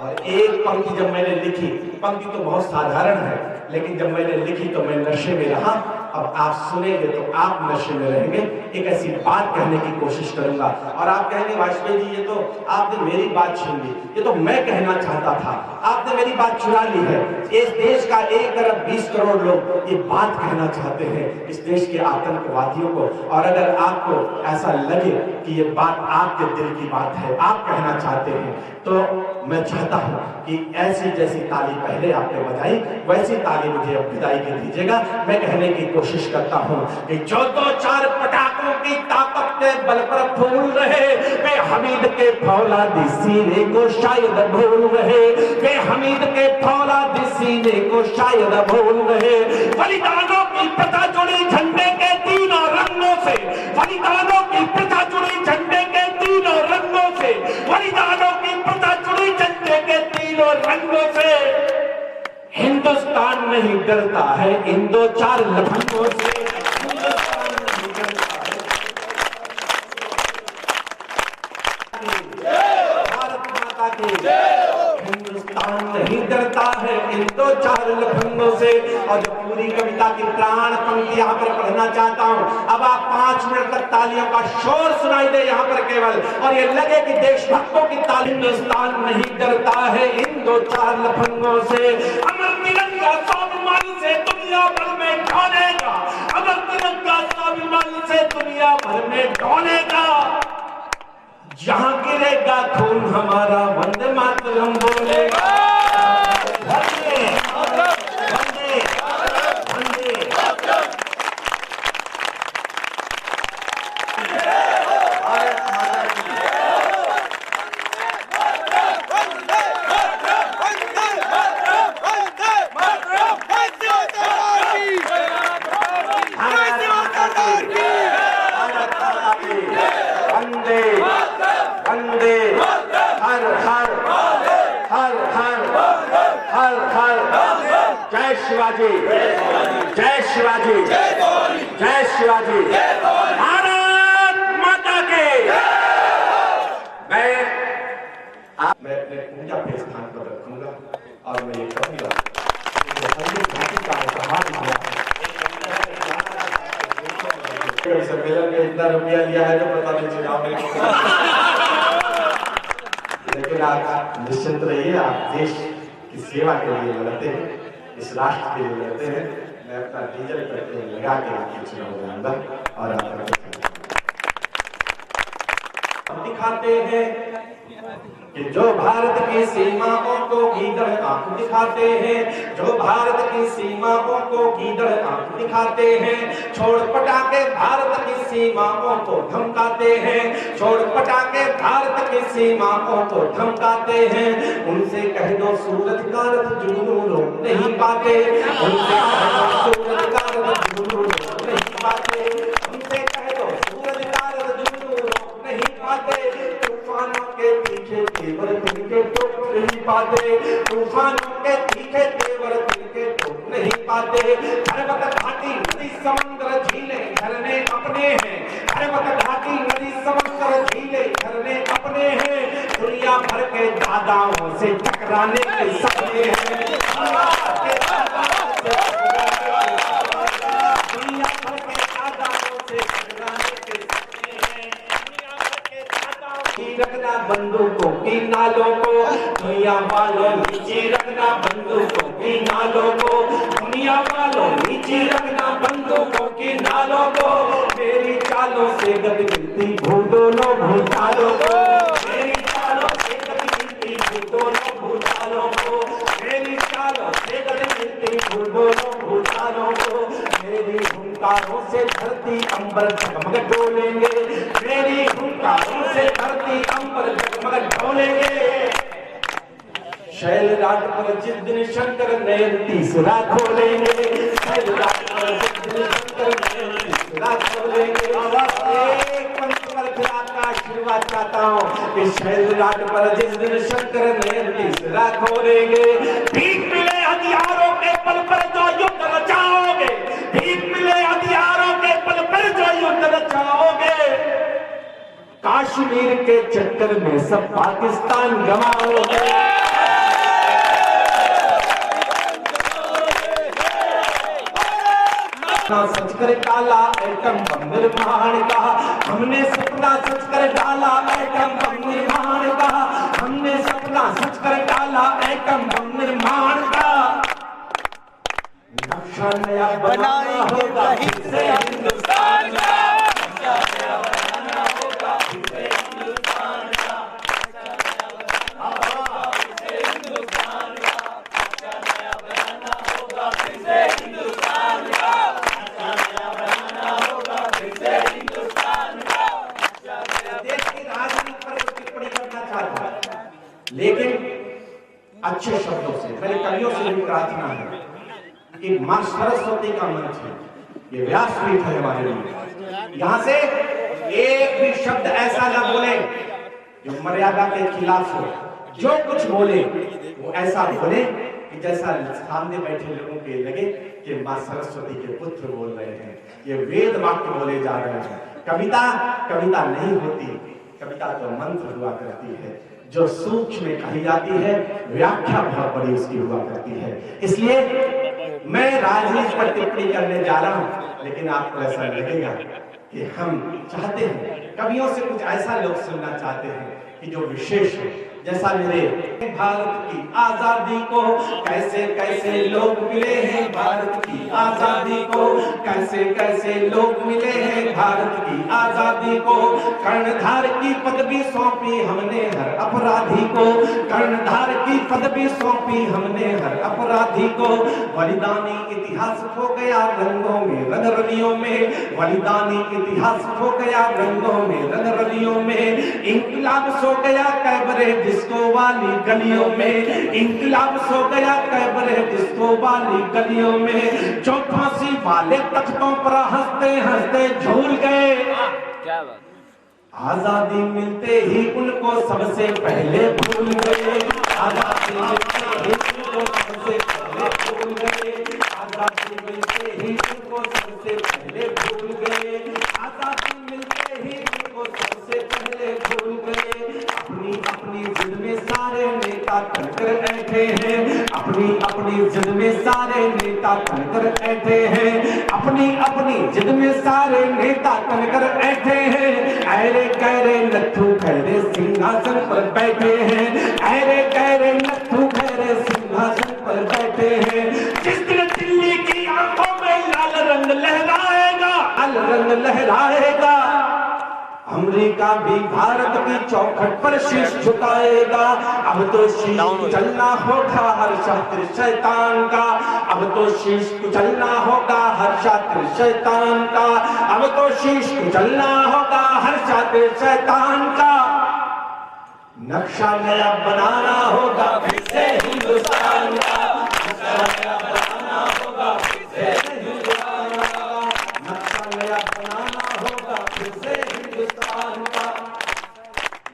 और एक पंक्ति जब मैंने लिखी, पंक्ति तो बहुत साधारण है, लेकिन जब मैंने लिखी तो मैं नशे में रहा। अब आप सुनेंगे तो आप नशे में रहेंगे। एक ऐसी बात कहने की कोशिश करूंगा और आप कहेंगे वाजपेयी जी ये तो आपने मेरी बात छीन ली, ये तो मैं कहना चाहता था, आपने मेरी बात चुरा ली है। इस देश का 1 अरब 20 करोड़ लोग ये बात कहना चाहते हैं इस देश के आतंकवादियों को। और अगर आपको ऐसा लगे कि ये बात आपके दिल की बात है, आप कहना चाहते हैं, तो मैं चाहता हूं कि ऐसी जैसी ताली पहले आपने बजाई वैसी ताली मुझे अब विदाई के दीजिएगा। मैं कहने की कोशिश करता हूं कि जो दो चार पटाखों की ताकत के बल पर फूल रहे, वे हमीद के फौलादी सीने को शायद भूल रहे, वे हमीद के फौलादी सीने को शायद भूल रहे। बलिदानों की प्रथा जुड़ी झंडे के तीनों रंगों से, बलिदानों की प्रथा जुड़ी झंडे के तीनों रंगों से, बलिदानों की प्रथा जुड़ी झंडे के तीनों रंगों से। हिंदुस्तान नहीं डरता है इन दो चार लफंगों से, हिंदुस्तान नहीं डरता है। भारत माता की हिंदुस्तान नहीं डरता है इन दो चार लफंगों से। और जो पूरी कविता की प्राण पंक्ति यहाँ पर पढ़ना चाहता हूँ, अब आप 5 मिनट तक तालियों का शोर सुनाई दे यहाँ पर केवल, और ये लगे कि देशभक्तों की ताली। हिंदुस्तान नहीं डरता है इन दो चार लफंगों से, अमर तिरंगा स्वाभिमान से दुनिया भर में डोलेगा, अमर तिरंगा स्वाभिमान से दुनिया भर में डोलेगा। जहां गिरेगा खून हमारा वंदे मातरम बोलेगा। वंदे वंदे वंदे भारत माता की वंदे हर हर हर हर हर हर जय शिवाजी, जय शिवाजी, जय शिवाजी, भारत माता के। मैं अपने पूजा के स्थान पर रखूंगा और मैं ये कहूंगा कि संगीत घाटी का इतिहास है। सम्मेलन में इतना रुपया लिया है जो पता नहीं चुनाव में, लेकिन आप निश्चिंत रहिए, आप देश की सेवा के लिए लड़ते हैं, इस राष्ट्र के लिए लड़ते हैं। मैं अपना डीजल पेट्रोल लगा के आपके चुनाव लड़ूंगा और आप दिखाते हैं कि जो भारत की सीमाओं को गीदड़ आंख दिखाते हैं, जो भारत की सीमाओं को गीदड़ आंख दिखाते हैं, छोड़ पटाके भारत की सीमाओं को धमकाते हैं, छोड़ पटाके भारत की सीमाओं को धमकाते हैं। उनसे कह दो सूरज का रथ जुगनू रोक नहीं पाते, उनसे कह दो सूरज का रथ जुगनू रोक नहीं पाते, उनसे कह दो सूरज का रथ जुगनू रोक नहीं पाते। तूफानों के पीछे तेवर तिनके टोक नहीं पाते, तूफानों के पीछे तेवर तिनके टोक नहीं पाते। पर्वत घाटी नदी समुद्र झीलें झरने अपने हैं, पर्वत घाटी नदी समुद्र झीलें झरने अपने हैं। दुनिया भर के दादाओं से टकराने के सपने हैं, दुनिया भर के दादाओं से टकराने के सपने हैं। रखना बंदूकों की नालों को, दुनिया वालों नीचे रखना बंदूकों की नालों को, दुनिया वालों नीचे रखना बंदूकों की नालों को। मेरी चालों से गति मिलती भूडोलों भूचालों को, मेरी चालों से गति मिलती भूडोलों भूचालों को, मेरी चालों से गति मिलती भूडोलों भूचालों को। मेरी हुंकारों से धरती अंबर जगमग डोलेंगे, मेरी हुंकारों से धरती अंबर जगमग डोलेंगे। शैलराट पर जिस दिन शंकर नए तीसरा खोलेंगे, शैलराट पर जिस दिन शंकर नए तीसरा खोलेंगे। एक पंक्ति पर फिर आपका आशीर्वाद चाहता हूँ कि शैलराट पर जिस दिन शंकर नए तीसरा खोलेंगे। भीख मिले हथियारों के बल पर जो युद्ध रचाओगे, भीख मिले हथियारों के बल पर जो युद्ध रचाओगे। कश्मीर के चक्कर में सब पाकिस्तान गंवाओगे। सच कर डाला एटम बम निर्माण का, हमने सपना सच कर डाला एटम बम निर्माण का, हमने सपना सच कर डाला एटम बम निर्माण का। नक्शा नया बनाना होगा हिस्से हिंदुस्तान का, नक्शा नया बनाना होगा हिस्से हिंदुस्तान का, नक्शा नया बनाना होगा हिस्से हिंदुस्तान का, नक्शा नया बनाना होगा हिस्से हिंदुस्तान का, नक्शा नया बनाना होगा हिस्से हिंदुस्तान का। देश की राजनीति पर टिप्पणी करना चाहता हूं, लेकिन अच्छे शब्दों से। मेरे कवियों से भी प्रार्थना है कि मां सरस्वती का मंच है, ये व्यासपीठ है हमारे लिए। यहाँ से एक भी शब्द ऐसा ना बोले जो मर्यादा के खिलाफ हो, जो कुछ बोले वो ऐसा बोले कि जैसा सामने बैठे लोगों के लगे कि मां सरस्वती के पुत्र बोल रहे हैं, ये वेद वाक्य बोले जा रहे हैं। कविता कविता नहीं होती, कविता तो मंत्र हुआ करती है, जो सूक्ष्म में कही जाती है, व्याख्या बहुत बड़ी उसकी हुआ करती है। इसलिए मैं राजनीति पर टिप्पणी करने जा रहा हूं, लेकिन आपको ऐसा लगेगा कि हम चाहते हैं कवियों से कुछ ऐसा लोग सुनना चाहते हैं कि जो विशेष है। जैसा मेरे भारत की आजादी को कैसे कैसे लोग मिले हैं, भारत की आजादी को कैसे कैसे लोग मिले हैं, भारत की आजादी को। कर्णधार की पदवी सौंपी हमने हर अपराधी को, कर्णधार की पदवी सौंपी हमने हर अपराधी को। बलिदानी इतिहास खो गया रंगों में रंग रलियों में, बलिदानी इतिहास खो गया रंगों में रंग रलियों में। इंकलाब सो गया कैबरे डिस्को वाली गलियों में, इंकलाब सो गया कैबरे डिस्को वाली गलियों में। जो फांसी वाले तख्तों पर हंसते हंसते झूल गए, क्या बात, आजादी मिलते ही उनको सबसे पहले भूल गए, आजादी मिलते ही उनको सबसे पहले भूल गए, आजादी मिलते ही उनको सबसे पहले भूल गए, आजादी मिलते ही उनको सबसे पहले भूल गए। अपनी अपनी जिद में सारे नेता तनकर बैठे हैं, अपनी अपनी जिद में सारे नेता तनकर बैठे हैं, अपनी अपनी जिद में सारे नेता तनकर बैठे हैं। ऐरे गहरे नत्थू खैरे सिंहासन पर बैठे हैं, ऐरे गहरे नत्थू खैरे सिंहासन पर बैठे हैं। जिस दिन दिल्ली की आंखों में लाल रंग लहराएगा, लाल रंग लहराएगा, अमेरिका भी भारत की चौखट पर शीश झुकाएगा। अब तो शीश कुचलना होगा हर शातिर शैतान का, अब तो शीश कुचलना होगा हर शातिर शैतान का, अब तो शीश कुचलना होगा हर शातिर शैतान का। नक्शा नया बनाना होगा फिर से हिंदुस्तान का, नक्शा नया बनाना होगा फिर से हिंदुस्तान का, नक्शा नया बनाना होगा फिर से हिंदुस्तान का।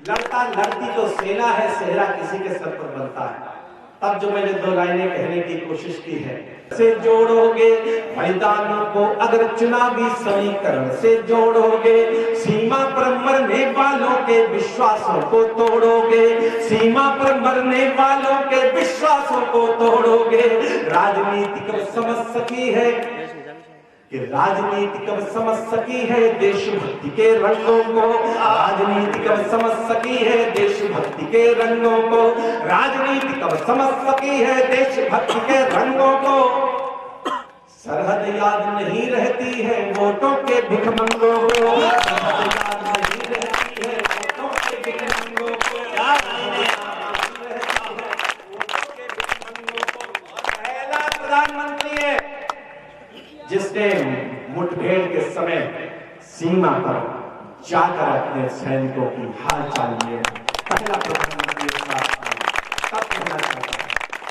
लड़ता लड़ती तो सेना है, सेहरा किसी के सर पर बनता है। तब जो मैंने दो लाइनें कहने की कोशिश की है, से जोड़ोगे मैदानों को अगर चुनावी समीकरण से जोड़ोगे, सीमा पर मरने वालों के विश्वासों को तोड़ोगे, सीमा पर मरने वालों के विश्वासों को तोड़ोगे। राजनीति कब समझ सकी है कि राजनीति कब समझ सकी है देशभक्ति के रंगों को, राजनीति कब समझ सकी है देशभक्ति के रंगों को, राजनीति कब समझ सकी है देशभक्ति के रंगों को। सरहद याद नहीं रहती है वोटों के भिखमंगों को, सरहद याद नहीं रहती है वोटों के भिखमंगों को, पहला प्रधानमंत्री है जिसने मुठभेड़ के समय सीमा पर जाकर अपने सैनिकों की हालचाल लिए। पहला प्रधानमंत्री तब कहना चाहता है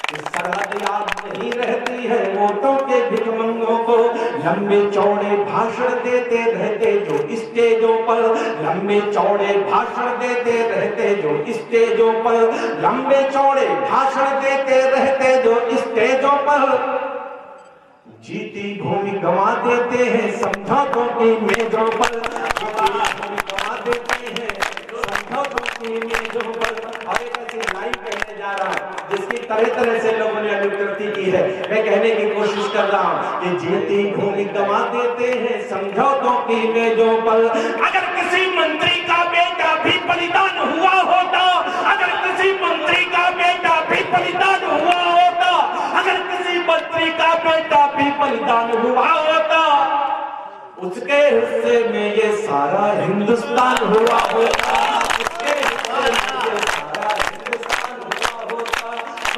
कि सरहद याद नहीं रहती है वोटों के भिखमंगों को। लंबे चौड़े भाषण देते रहते जो स्टेजों पर, लंबे चौड़े भाषण देते रहते जो स्टेजों पर, लंबे चौड़े भाषण देते रहते जो स्टेजों पर। जीती भूमि गंवा देते हैं समझौतों की मेजों पर, जीती भूमि गंवा देते हैं समझौतों की मेजों पर। और एक ऐसी लाइन कहने जा रहा हूं जिसकी तरह तरह से लोगों ने अनुकृति की है। मैं कहने की कोशिश कर रहा हूं कि जीती भूमि गंवा देते हैं समझौतों की मेजों पर। अगर किसी मंत्री का बेटा भी बलिदान हुआ होता, अगर किसी मंत्री का बेटा भी बलिदान हुआ होता, अगर किसी मंत्री का बेटा भी बलिदान हुआ होता, उसके हिस्से में ये सारा हिंदुस्तान हुआ होता, उसके हिस्से में ये सारा हिंदुस्तान हुआ होता,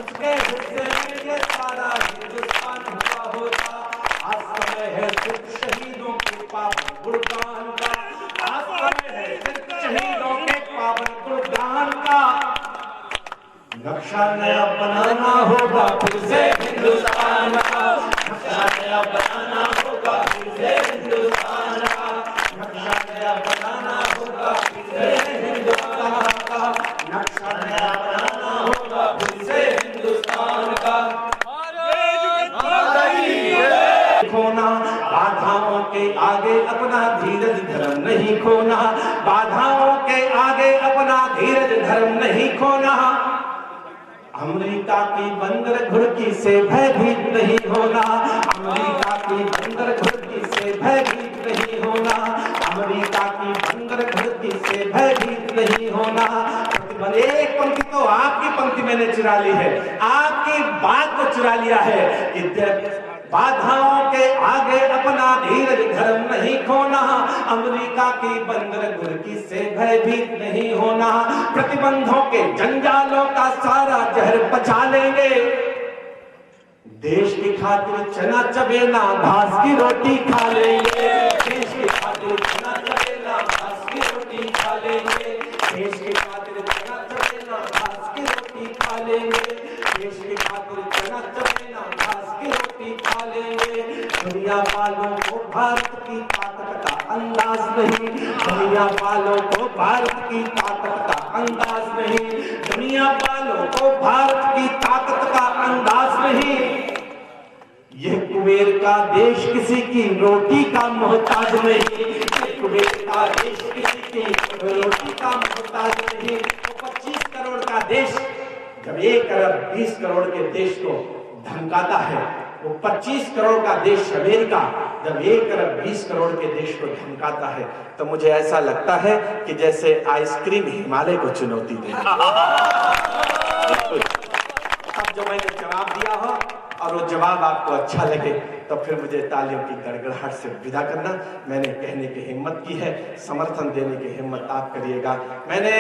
उसके हिस्से में ये सारा हिंदुस्तान हुआ होता। आज समय है सिर्फ शहीदों के पावन गुणगान का, आज समय है सिर्फ शहीदों के पावन गुणगान का। नक्शा नया बनाना होगा फिर से हिंदुस्तान का, नक्शा नया बनाना होगा फिर से हिंदुस्तान का, नक्शा नया बनाना होगा फिर से हिंदुस्तान का, नक्शा नया बनाना होगा फिर से हिंदुस्तान का। खोना बाधाओं के आगे अपना धीरज धर्म नहीं खोना, बाधाओं के आगे अपना धीरज धर्म नहीं खोना। अमेरिका की बंदर घुड़की से भयभीत नहीं होना, अमेरिका की बंदर घुड़की से भयभीत नहीं होना, अमेरिका की बंदर घुड़की से भयभीत नहीं होना। एक पंक्ति तो आपकी पंक्ति मैंने चुरा ली है, आपकी बात को चुरा लिया है कि बाधाओं के आगे अपना धीरज धर्म नहीं खोना, अमेरिका की बंदर घुड़की से भयभीत नहीं होना। प्रतिबंधों के जंजालों का सारा जहर पचा लेंगे, देश की खातिर चना चबेना घास की रोटी खा लेंगे, देश की खातिर चना चबेना घास की रोटी खा लेंगे, देश की खातिर चना चबेना घास की रोटी खा लेंगे, देश की खातिर चना चबेना घास की रोटी खा लेंगे। दुनिया वालों को भारत की ताकत का अंदाज नहीं, दुनिया दुनिया वालों को भारत की ताकत का अंदाज नहीं, दुनिया वालों को भारत की ताकत का अंदाज नहीं। यह कुबेर का देश किसी की रोटी का मोहताज नहीं, यह कुबेर का देश किसी की रोटी का मोहताज नहीं। वो 25 करोड़ का देश जब 1 अरब 20 करोड़ के देश को धमकाता है, वो 25 करोड़ का देश अमेरिका जब 1 अरब 20 करोड़ के देश को धमकाता है, तो मुझे ऐसा लगता है कि जैसे आइसक्रीम हिमालय को चुनौती दे। अब जो मैंने जवाब दिया हो और वो जवाब आपको अच्छा लगे तो फिर मुझे तालियों की गड़गड़ाहट से विदा करना। मैंने कहने की हिम्मत की है, समर्थन देने की हिम्मत आप करिएगा। मैंने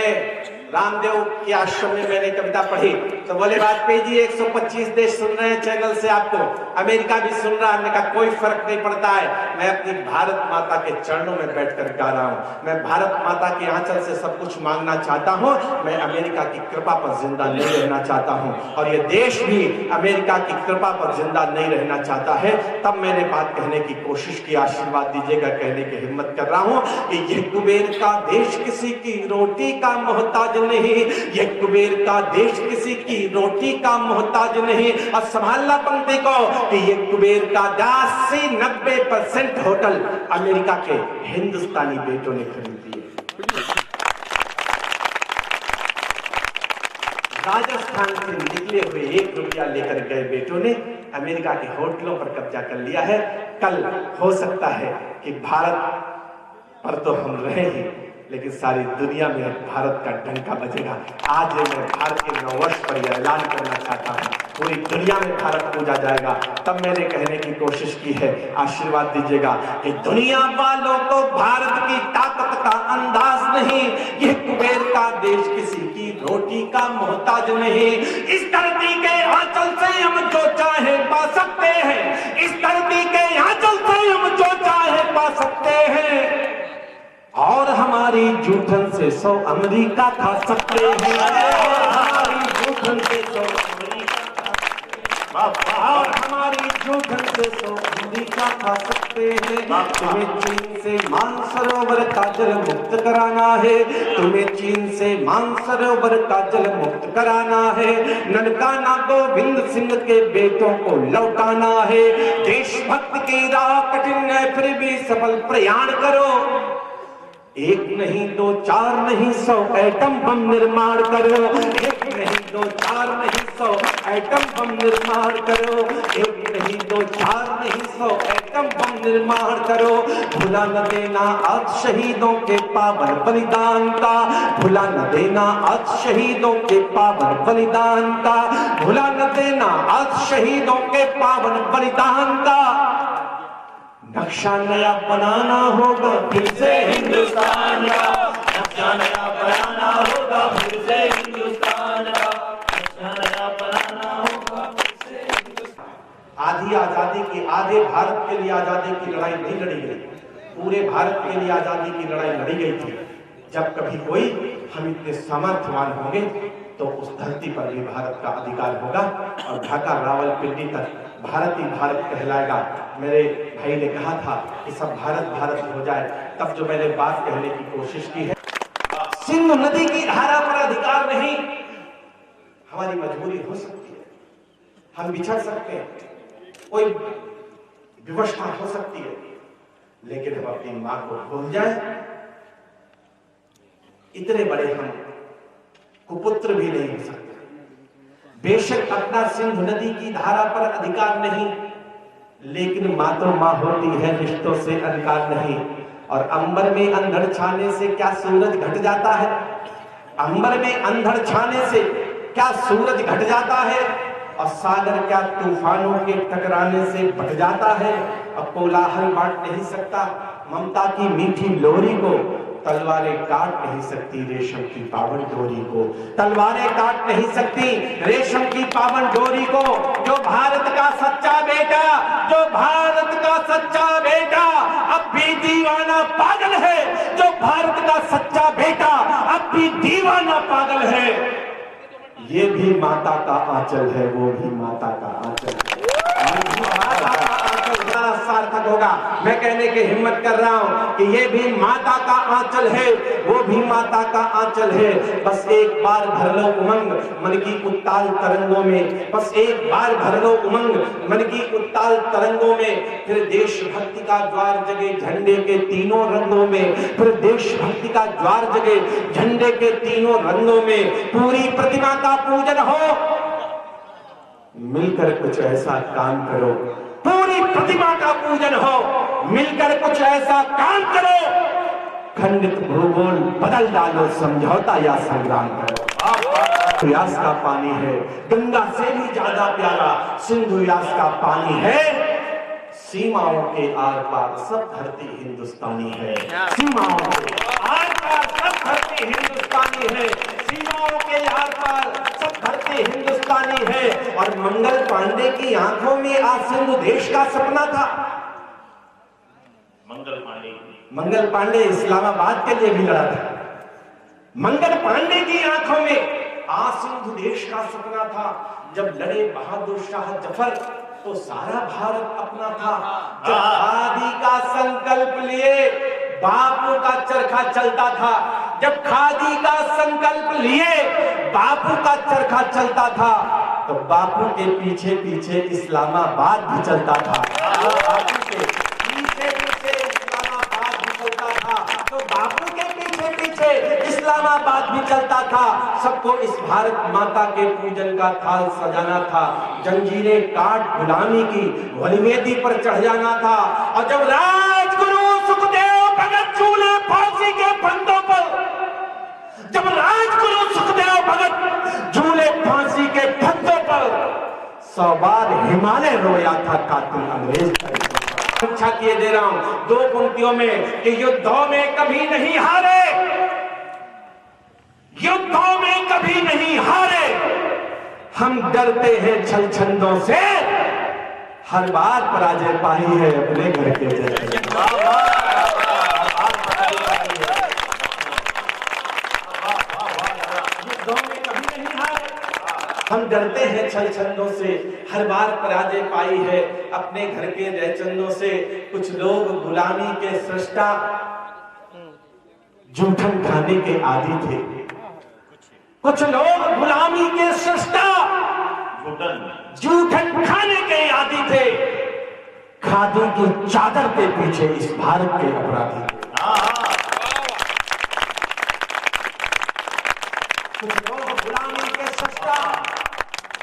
रामदेव के आश्रम में मैंने कविता पढ़ी तो बोले वाजपेयी जी 125 देश सुन रहे हैं चैनल से, आपको अमेरिका भी सुन रहा है। हमने कहा कोई फर्क नहीं पड़ता है, मैं अपनी भारत माता के चरणों में बैठकर गा रहा हूँ। मैं भारत माता के आंचल से सब कुछ मांगना चाहता हूँ, मैं अमेरिका की कृपा पर जिंदा नहीं रहना चाहता हूँ और ये देश भी अमेरिका की कृपा पर जिंदा नहीं रहना चाहता है। तब मैंने बात कहने की कोशिश की, आशीर्वाद दीजिएगा, कहने की हिम्मत कर रहा हूँ कि यह कुबेर का देश किसी की रोटी का मोहताज नहीं, यह कुबेर का देश किसी की रोटी का मोहताज नहीं। और संभालना पंक्ति को कि यह कुबेर का 80-90% होटल अमेरिका के हिंदुस्तानी बेटों ने खरीद दिए। राजस्थान से निकले हुए 1 रुपया लेकर गए बेटों ने अमेरिका के होटलों पर कब्जा कर लिया है। कल हो सकता है कि भारत पर तो हम रहे ही, लेकिन सारी दुनिया में भारत का डंका बजेगा। आज मैं भारत के नववर्ष पर यह ऐलान करना चाहता हूँ, पूरी दुनिया में भारत पूजा जाएगा। तब मैंने कहने की कोशिश की है, आशीर्वाद दीजिएगा कि दुनिया वालों को भारत की ताकत का अंदाज नहीं, यह कुबेर का देश किसी की रोटी का मोहताज नहीं। इस धरती के आंचल से हम जो चाहे पा सकते हैं, इस धरती के आंचल से हम जो चाहे पा सकते हैं और हमारी जूठन से 100 अमेरिका खा सकते हैं, और हमारी जूठन से 100 और हमारी जूठन से 100 अमेरिका खा सकते हैं। तुम्हें चीन से मानसरोवर का जल मुक्त कराना है, तुम्हें चीन से मानसरोवर का जल मुक्त कराना है। ननकाना गोविंद सिंह के बेटों को लौटाना है। देशभक्त की राह कठिन है फिर भी सफल प्रयाण करो। 1 नहीं 2 4 नहीं 100 एटम बम निर्माण करो। 1 नहीं 2 4 नहीं 100 एटम बम निर्माण करो। 1 नहीं 2 4 नहीं 100 एटम बम निर्माण करो। भुला न देना आज शहीदों के पावन बलिदान का, भुला न देना आज शहीदों के पावन बलिदान का, भुला न देना आज शहीदों के पावन बलिदान का। नक्शा नया बनाना होगा फिर से हिंदुस्तान का, नक्शा नया बनाना होगा फिर से हिंदुस्तान का, नक्शा नया बनाना होगा फिर से हिंदुस्तान। आधी आजादी की, आधे भारत के लिए आजादी की लड़ाई नहीं लड़ी गई, पूरे भारत के लिए आजादी की लड़ाई लड़ी गई थी। जब कभी कोई हम इतने सामर्थ्यवान होंगे तो उस धरती पर भी भारत का अधिकार होगा और ढाका रावलपिंडी तक भारत ही भारत कहलाएगा। मेरे भाई ने कहा था कि सब भारत भारत हो जाए, तब जो मैंने बात कहने की कोशिश की है, सिंधु नदी की धारा पर अधिकार नहीं, हमारी मजबूरी हो सकती है, हम बिछड़ सकते हैं, कोई विवशता हो सकती है, लेकिन हम अपनी मां को भूल जाए, इतने बड़े हम कुपुत्र भी नहीं हो सकते। बेशक अपना सिंधु नदी की धारा पर अधिकार नहीं, लेकिन मां तो मां होती है, रिश्तों से अधिकार नहीं। और अंबर में अंधड़ छाने से क्या सूरज घट जाता है, अंबर में अंधड़ छाने से क्या सूरज घट जाता है, और सागर क्या तूफानों के टकराने से बट जाता है। अब कोलाहल बांट नहीं सकता ममता की मीठी लोरी को, तलवारें काट नहीं सकती रेशम की पावन डोरी को, तलवारें काट नहीं सकती रेशम की पावन डोरी को। जो भारत का सच्चा बेटा, जो भारत का सच्चा बेटा अब भी दीवाना पागल है, जो भारत का सच्चा बेटा अब भी दीवाना पागल है। ये भी माता का आंचल है, वो भी माता का आंचल है, ये भी माता का आंचल हमारा सार्थक होगा। मैं कहने की हिम्मत कर रहा हूं कि ये भी माता का आंचल है, वो भी माता का आंचल है। बस एक बार भर लो उमंग मन की उत्ताल तरंगों में, बस एक बार भर लो उमंग मन की उत्ताल तरंगों में, फिर देशभक्ति का ज्वार जगे झंडे के तीनों रंगों में, फिर देशभक्ति का ज्वार जगे झंडे के तीनों रंगों में। पूरी प्रतिमा का पूजन हो, मिलकर कुछ ऐसा काम करो। पूरी प्रतिमा का पूजन हो, मिलकर कुछ ऐसा काम करो। खंडित भूगोल बदल डालो, समझौता या संग्राम करो। व्यास का पानी है गंगा से भी ज्यादा प्यारा, सिंधु व्यास का पानी है। सीमाओं के आर पार सब धरती हिंदुस्तानी है, सीमाओं के आर पार सब धरती हिंदुस्तानी है, सीमाओं के आर पार सब धरती हिंदुस्तानी है। और मंगल पांडे की आंखों में आज सिंधु देश का सपना था। मंगल पांडे इस्लामाबाद के लिए भी लड़ा था। मंगल पांडे की आंखों में आज सिंधु देश का सपना था। जब लड़े बहादुर शाह जफर तो सारा भारत अपना था। जब खादी का संकल्प लिए बापू का चरखा चलता था, जब खादी का संकल्प लिए बापू का चरखा चलता था, तो बापू के पीछे पीछे इस्लामाबाद भी चलता था। बापू के पीछे पीछे इस्लामाबाद भी चलता था, तो बापू के पीछे पीछे इस्लामाबाद भी चलता था। सबको इस भारत माता के पूजन का थाल सजाना था, जंजीरें काट गुलामी की वलिवेदी पर चढ़ जाना था। और जब राजगुरु सुखदेव भगत झूले फांसी के फंदों पर, जब राजगुरु सुखदेव भगत झूले फांसी के फंदों पर, 100 बार हिमालय रोया था कातिल अंग्रेज का। अच्छा किए दे रहा हूं 2 पंक्तियों में कि युद्धों में कभी नहीं हारे, युद्धों में कभी नहीं हारे, हम डरते हैं छल छंदों से, हर बार पराजय पाई है अपने घर के जैसे। हम डरते हैं छल छंदों से, हर बार पराजय पाई है अपने घर के रहचंदों से। कुछ लोग गुलामी के सृष्टा जूठन खाने के आदी थे, कुछ लोग गुलामी के सृष्टा जूठन खाने के आदी थे। खादी की चादर के पीछे इस भारत के अपराधी थे। कुछ लोग गुलामी के सृष्टा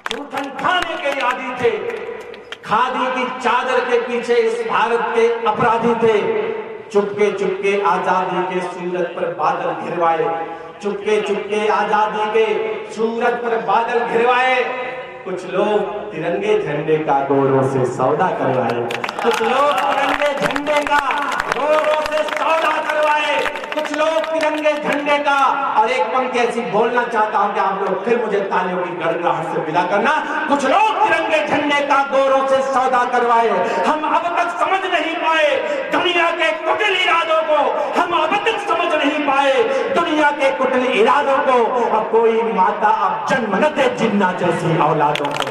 जूठन खाने के आदी थे, खादी की चादर के पीछे इस भारत के अपराधी थे। चुपके चुपके आजादी के सूरज पर बादल घिरवाए, चुपके चुपके आजादी के सूरज पर बादल घिरवाए। कुछ लोग तिरंगे झंडे का गोरों से सौदा करवाए, कुछ लोग तिरंगे झंडे का गोरों से सौदा करवाए, कुछ लोग तिरंगे झंडे का। और एक पंक्ति ऐसी बोलना चाहता हूं कि आप लोग फिर मुझे तालियों की गड़गड़ाहट से विदा करना। कुछ लोग तिरंगे झंडे का गोरों से सौदा करवाए। हम अब तक समझ नहीं पाए दुनिया के कुटिल इरादों को, हम अब तक समझ नहीं पाए दुनिया के कुटिल इरादों को। अब कोई माता अब जन्म न दे जिन्ना जैसी औलादों को,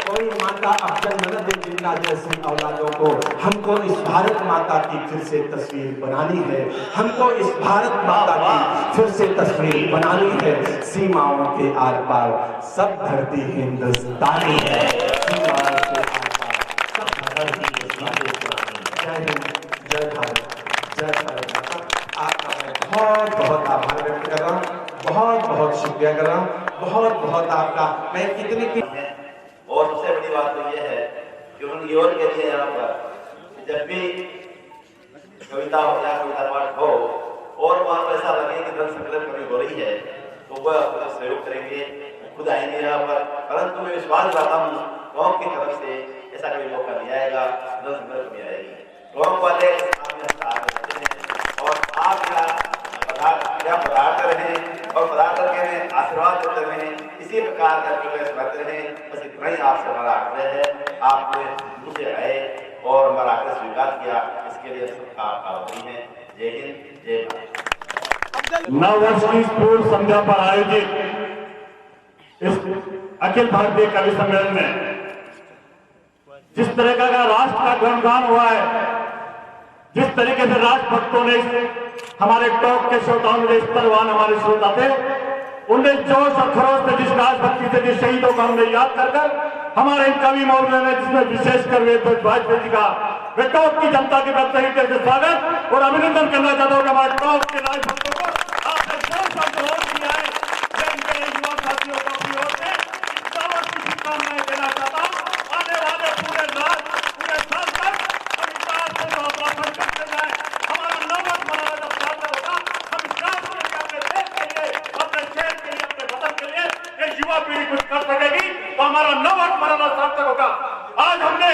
कोई माता अब जन्म न दे जिन्ना जैसी औलादों को। हमको इस भारत माता की फिर से तस्वीर बनानी है, हमको इस भारत माता की फिर से तस्वीर बनानी है। सीमाओं के आर पार सब धरती हिंदुस्तानी है, सीमाओं के आर पार सब धरती हिंदुस्तानी। जय हिंद, जय भारत, जय भारत। आपका मैं बहुत बहुत आभार व्यक्त कर रहा हूँ, बहुत बहुत शुक्रिया कर रहा हूँ, बहुत बहुत आपका। मैं कितनी और सबसे बड़ी बात तो ये है कि उन योर के लिए यहाँ पर जब भी कविता हो या कविता पाठ हो और वहाँ पर ऐसा लगे कि धन संकलन कभी हो रही है तो वह अपना सहयोग करेंगे, खुद आएंगे यहाँ पर। परंतु मैं विश्वास करता हूँ कौम की तरफ से ऐसा कभी मौका नहीं आएगा, धन संकलन कभी आएगी। कौम वाले और आप यहाँ पधारते रहें और पधार करके आशीर्वाद देते रहें, इसी प्रकार का प्रयास करते रहें। बस इतना ही आपसे हमारा आग्रह है। आपने मुझे आए और हमारा आग्रह स्वीकार किया, इसके लिए सबका आभारी हैं। जय हिंद, जय भारत। नव वर्ष की पूर्व संध्या पर आयोजित इस अखिल भारतीय कवि सम्मेलन में जिस तरह का राष्ट्र का गुणगान हुआ है, जिस तरीके से राष्ट्रभक्तों ने हमारे टॉप के श्रोताओं में स्तरवान हमारे श्रोता थे, उनने जोश और खरोश से जिस राजभक्ति से जिस शहीदों को हमने याद कर हमारे इन कवि महोदय ने जिसमें विशेषकर वे वाजपेयी जी का वे टॉप की जनता के प्रति तरीके से स्वागत और अभिनंदन करना चाहता हूँ हमारे टॉप के राजभक्तों को। आपने जोश और खरोश दिया है, मैं इनके युवा साथियों को अपनी ओर से की शुभकामनाएं देना चाहता हूँ। आने वाले पूरे साल तक हम इस बात को अपना संकल्प करना है, हमारा नववर्ष मनाना जब सार्थक होगा, हम इस राष्ट्र के लिए, अपने देश के लिए, अपने शहर के लिए, अपने वतन के लिए ये युवा पीढ़ी कुछ कर सकेगी तो हमारा नववर्ष मनाना सार्थक होगा। आज हमने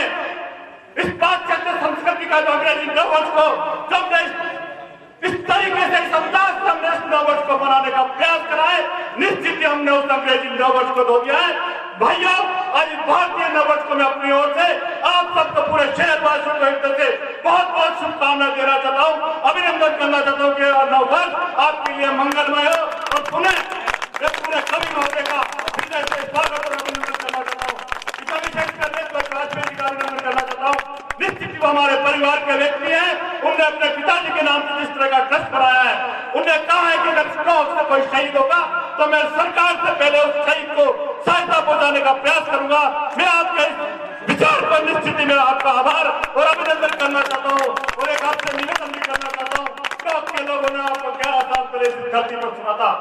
इस पाश्चात्य संस्कृति का जो अंग्रेजी नववर्ष को जब इस तरीके से समझास हमने इस नववर्ष को मनाने का प्रयास करा है, निश्चित ही हमने उस अंग्रेजी नववर्ष को धो दिया है। भाइयों, आज इस भारतीय नववर्ष को मैं अपनी ओर से आप सबको पूरे शहरवासियों को एक तरह से बहुत बहुत शुभकामनाएं देना चाहता हूँ, अभिनंदन करना चाहता हूँ कि नववर्ष आपके लिए मंगलमय हो और पुनः पूरे कवि महोदय का हृदय से स्वागत और अभिनंदन करना चाहता हूँ। इसका विशेष करने पर वाजपेयी जी का अभिनंदन करना चाहता हूँ। निश्चित ही वो हमारे परिवार के व्यक्ति हैं, उनने अपने पिताजी के नाम से जिस तरह का ट्रस्ट बनाया है, उनने कहा है कि अगर स्ट्रोक से कोई शहीद होगा तो मैं सरकार से पहले उस शहीद को सहायता पहुंचाने का प्रयास करूंगा। मैं आपके विचार पर निश्चित ही मैं आपका आभार और अभिनंदन करना चाहता हूँ और एक आपसे निवेदन भी करना चाहता हूँ। स्ट्रोक के लोगों ने आपको 11 साल पहले इस धरती पर सुना था,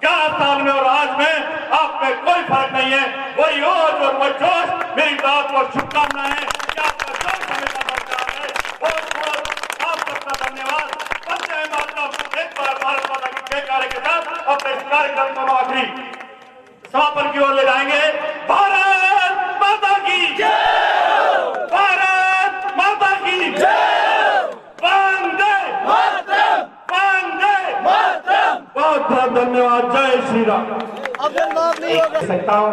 11 साल में और आज में आप में कोई फर्क नहीं है, वही होश और वही जोश मेरी तो आपको शुभकामनाएं हैं कि आपका जोश हमेशा बरकरार है। बहुत आप सबका धन्यवाद। वंदे मातरम। एक बार भारत माता की जयकारे के साथ अपने इस कार्यक्रम को आखिरी समापन की ओर ले जाएंगे। भारत माता की जय, भारत माता की जय, वंदे मातरम, वंदे मातरम। बहुत बहुत धन्यवाद। जय श्री राम। दे सकता हूँ,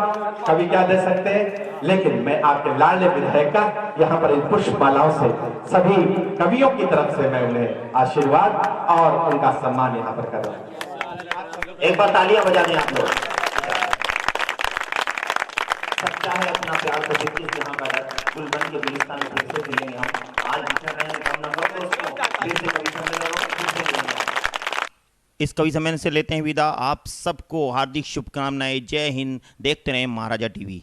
कभी क्या दे सकते हैं, लेकिन मैं आपके लाडले विधायक का यहाँ पर इन पुष्प मालाओं से सभी कवियों की तरफ से मैं उन्हें आशीर्वाद और उनका सम्मान यहाँ पर कर रहा हूँ। एक बार तालियां बजा दें आप लोग। सच्चा है अपना प्यार को देखिए, यहाँ पर गुलबन के गुलिस्तान में फिर से मिलेंगे हम। आज बिछड़ रहे हैं कम न करो दोस्तों, फिर से कभी सम्मेलन होगा, फिर से मिलेंगे। इस कवि सम्मेलन से लेते हैं विदा। आप सबको हार्दिक शुभकामनाएं। जय हिंद। देखते रहें महाराजा टीवी।